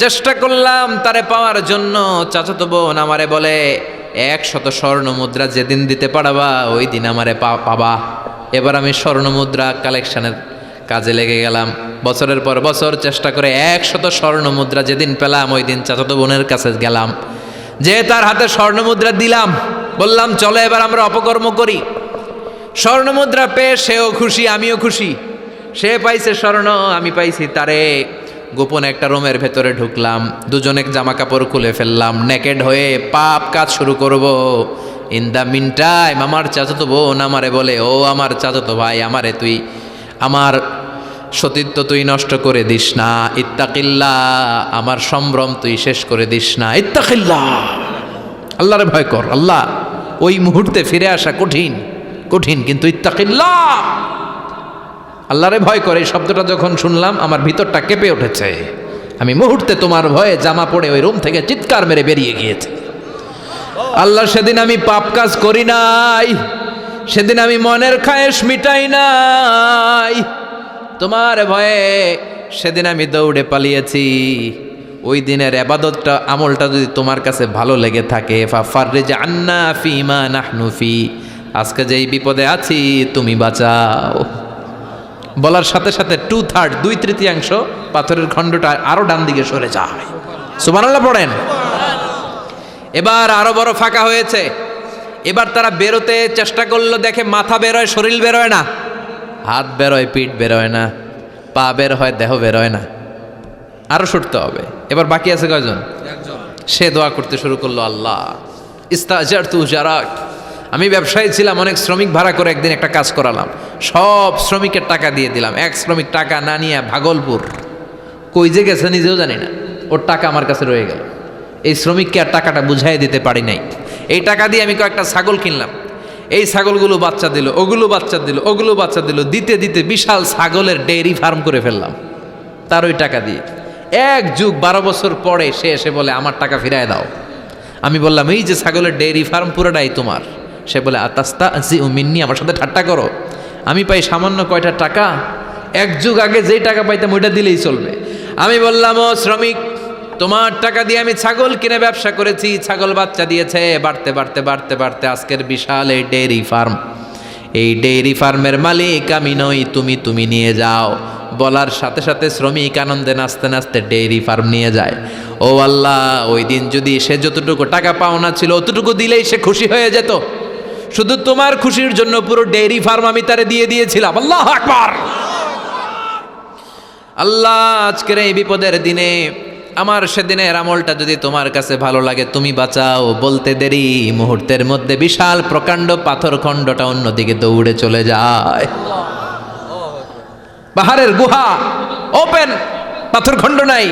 S1: চেষ্টা করলাম তারে পাওয়ার জন্য। চাচাতো বোন আমারে বলে, 100 স্বর্ণ মুদ্রা যেদিন দিতে পারবা ওই দিন আমারে পাবা। এবার আমি স্বর্ণ মুদ্রা কালেকশনের কাজে লেগে গেলাম। বছরের পর বছর চেষ্টা করে 100 স্বর্ণ মুদ্রা যেদিন পেলাম ওই দিন চাচাতো বোনের কাছে গেলাম, যে তার হাতে স্বর্ণ মুদ্রা দিলাম, বললাম চলো এবার আমরা অপকর্ম করি। স্বর্ণ মুদ্রা পেয়ে সেও খুশি, আমিও খুশি। সে পাইছে স্বর্ণ, আমি পাইছি তারে। গোপন একটা রুমের ভেতরে ঢুকলাম, দুজনে জামা কাপড় খুলে ফেললাম, নেকেড হয়ে পাপ কাজ শুরু করব। ইন দ্য মিন টাইম আমার চাচাতো বোন আমারে বলে, ও আমার চাচাতো ভাই, আমারে তুই আমার সতীত্ব তুই নষ্ট করে দিস না, ইত্তাকিল্লাহ, আমার সম্ভ্রম তুই শেষ করে দিস না, ইত্তাকিল্লাহ, আল্লাহরে ভয় কর। আল্লাহ, ওই মুহূর্তে ফিরে আসা কঠিন কঠিন, কিন্তু ইত্তাকিল্লাহ, আল্লাহরে ভয় করে এই শব্দটা যখন শুনলাম আমার ভিতরটা কেঁপে উঠেছে। আমি মুহূর্তে তোমার ভয়ে জামা পড়ে ওই রুম থেকে চিৎকার মেরে বেরিয়ে গিয়েছে। আল্লাহ, সেদিন আমি পাপ কাজ করি নাই, সেদিন আমি মনের খায়েশ মিটাই নাই, তোমার ভয়ে সেদিন আমি দৌড়ে পালিয়েছি। ওই দিনের ইবাদতটা আমলটা যদি তোমার কাছে ভালো লেগে থাকে, ফাফাররিজ আন্না ফিমা নাহনু ফি, আজকে যেই বিপদে আছি তুমি বাঁচাও। বলার সাথে সাথে 2/3 2/3 পাথরের খণ্ডটা আরো ডান দিকে সরে যায়। সুবহানাল্লাহ পড়েন। এবার আরো বড় ফাঁকা হয়েছে। এবার তারা বেরোতে চেষ্টা করলো, দেখে মাথা বেরোয়, শরীর বেরোয় না, হাত বেরোয়, পিঠ বেরোয় না, পা বের হয়, দেহ বেরোয় না। আরো সরতে হবে। এবার বাকি আছে কয়জন? সে দোয়া করতে শুরু করলো, আল্লাহ ইস্তাজারতু জারাক, আমি ব্যবসায়ী ছিলাম, অনেক শ্রমিক ভাড়া করে একদিন একটা কাজ করালাম, সব শ্রমিকের টাকা দিয়ে দিলাম, এক শ্রমিক টাকা না নিয়ে ভাগলপুর কই যে গেছে নিজেও জানি না, ওর টাকা আমার কাছে রয়ে গেল। এই শ্রমিককে আর টাকাটা বুঝাই দিতে পারি নাই। এই টাকা দিয়ে আমি কয়েকটা ছাগল কিনলাম, এই ছাগলগুলো বাচ্চা দিল, ওগুলো বাচ্চা দিল, ওগুলো বাচ্চা দিল, দিতে দিতে বিশাল ছাগলের ডেইরি ফার্ম করে ফেললাম তার ওই টাকা দিয়ে। 1 যুগ 12 বছর পরে সে এসে বলে আমার টাকা ফিরায় দাও। আমি বললাম এই যে ছাগলের ডেইরি ফার্ম পুরোটাই তোমার। সে বলে আতাস্তা জি মিন্নি, আমার সাথে ঠাট্টা করো? আমি পাই সামান্য কয়টা টাকা, 1 যুগ আগে যেই টাকা পাইতাম ওইটা দিলেই চলবে। আমি বললাম ও শ্রমিক, তোমার টাকা দিয়ে আমি ছাগল কিনে ব্যবসা করেছি, ছাগল বাচ্চা দিয়েছে, বাড়তে বাড়তে বাড়তে বাড়তে আজকের বিশাল এই ডেইরি ফার্ম, এই ডেইরি ফার্মের মালিক আমি নই, তুমি নিয়ে যাও। বলার সাথে সাথে শ্রমিক আনন্দে নাচতে নাচতে ডেইরি ফার্ম নিয়ে যায়। ও আল্লাহ, ওই দিন যদি সে যতটুকু টাকা পাওনা ছিল অতটুকু দিলেই সে খুশি হয়ে যেত, শুধু তোমার খুশির জন্য পুরো ডেইরি ফার্ম আমি তারে দিয়ে দিয়েছিলাম। আল্লাহু আকবার। আল্লাহ, আজকের এই বিপদের দিনে আমার সেদিনের আমলটা যদি তোমার কাছে ভালো লাগে তুমি বাঁচাও। বলতে দেরি, মুহূর্তের মধ্যে বিশাল প্রকাণ্ড পাথর খণ্ডটা অন্যদিকে দৌড়ে চলে যায়। পাহাড়ের গুহা ওপেন, পাথর খণ্ড নাই।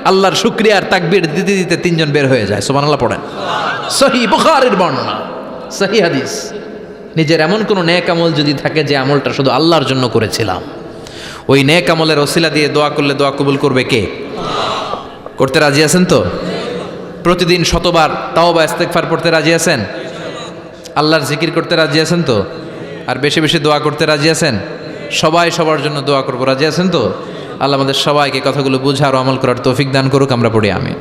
S1: আল্লাহর শুকরিয়ার তাকবীর দিতে দিতে 3 জন বের হয়ে যায়। সুবহানাল্লাহ পড়েন। সহিহ বুখারীর বর্ণনা, সহিহ হাদিস। নিজের এমন কোনো নেক আমল যদি থাকে যে আমলটা শুধু আল্লাহর জন্য করেছিলাম, ওই নেক আমলের ওসিলা দিয়ে দোয়া করলে দোয়া কবুল করবে কে? করতে রাজি আছেন তো? প্রতিদিন 100 বার তাওবা ইস্তেগফার পড়তে রাজি আছেন? আল্লাহর জিকির করতে রাজি আছেন তো? আর বেশি বেশি দোয়া করতে রাজি আছেন? সবাই সবার জন্য দোয়া করবো, রাজি আছেন তো? আল্লাহ আমাদের সবাইকে কথাগুলো বুঝার ও আমল করার তৌফিক দান করুক। আমরা পড়ি আমিন।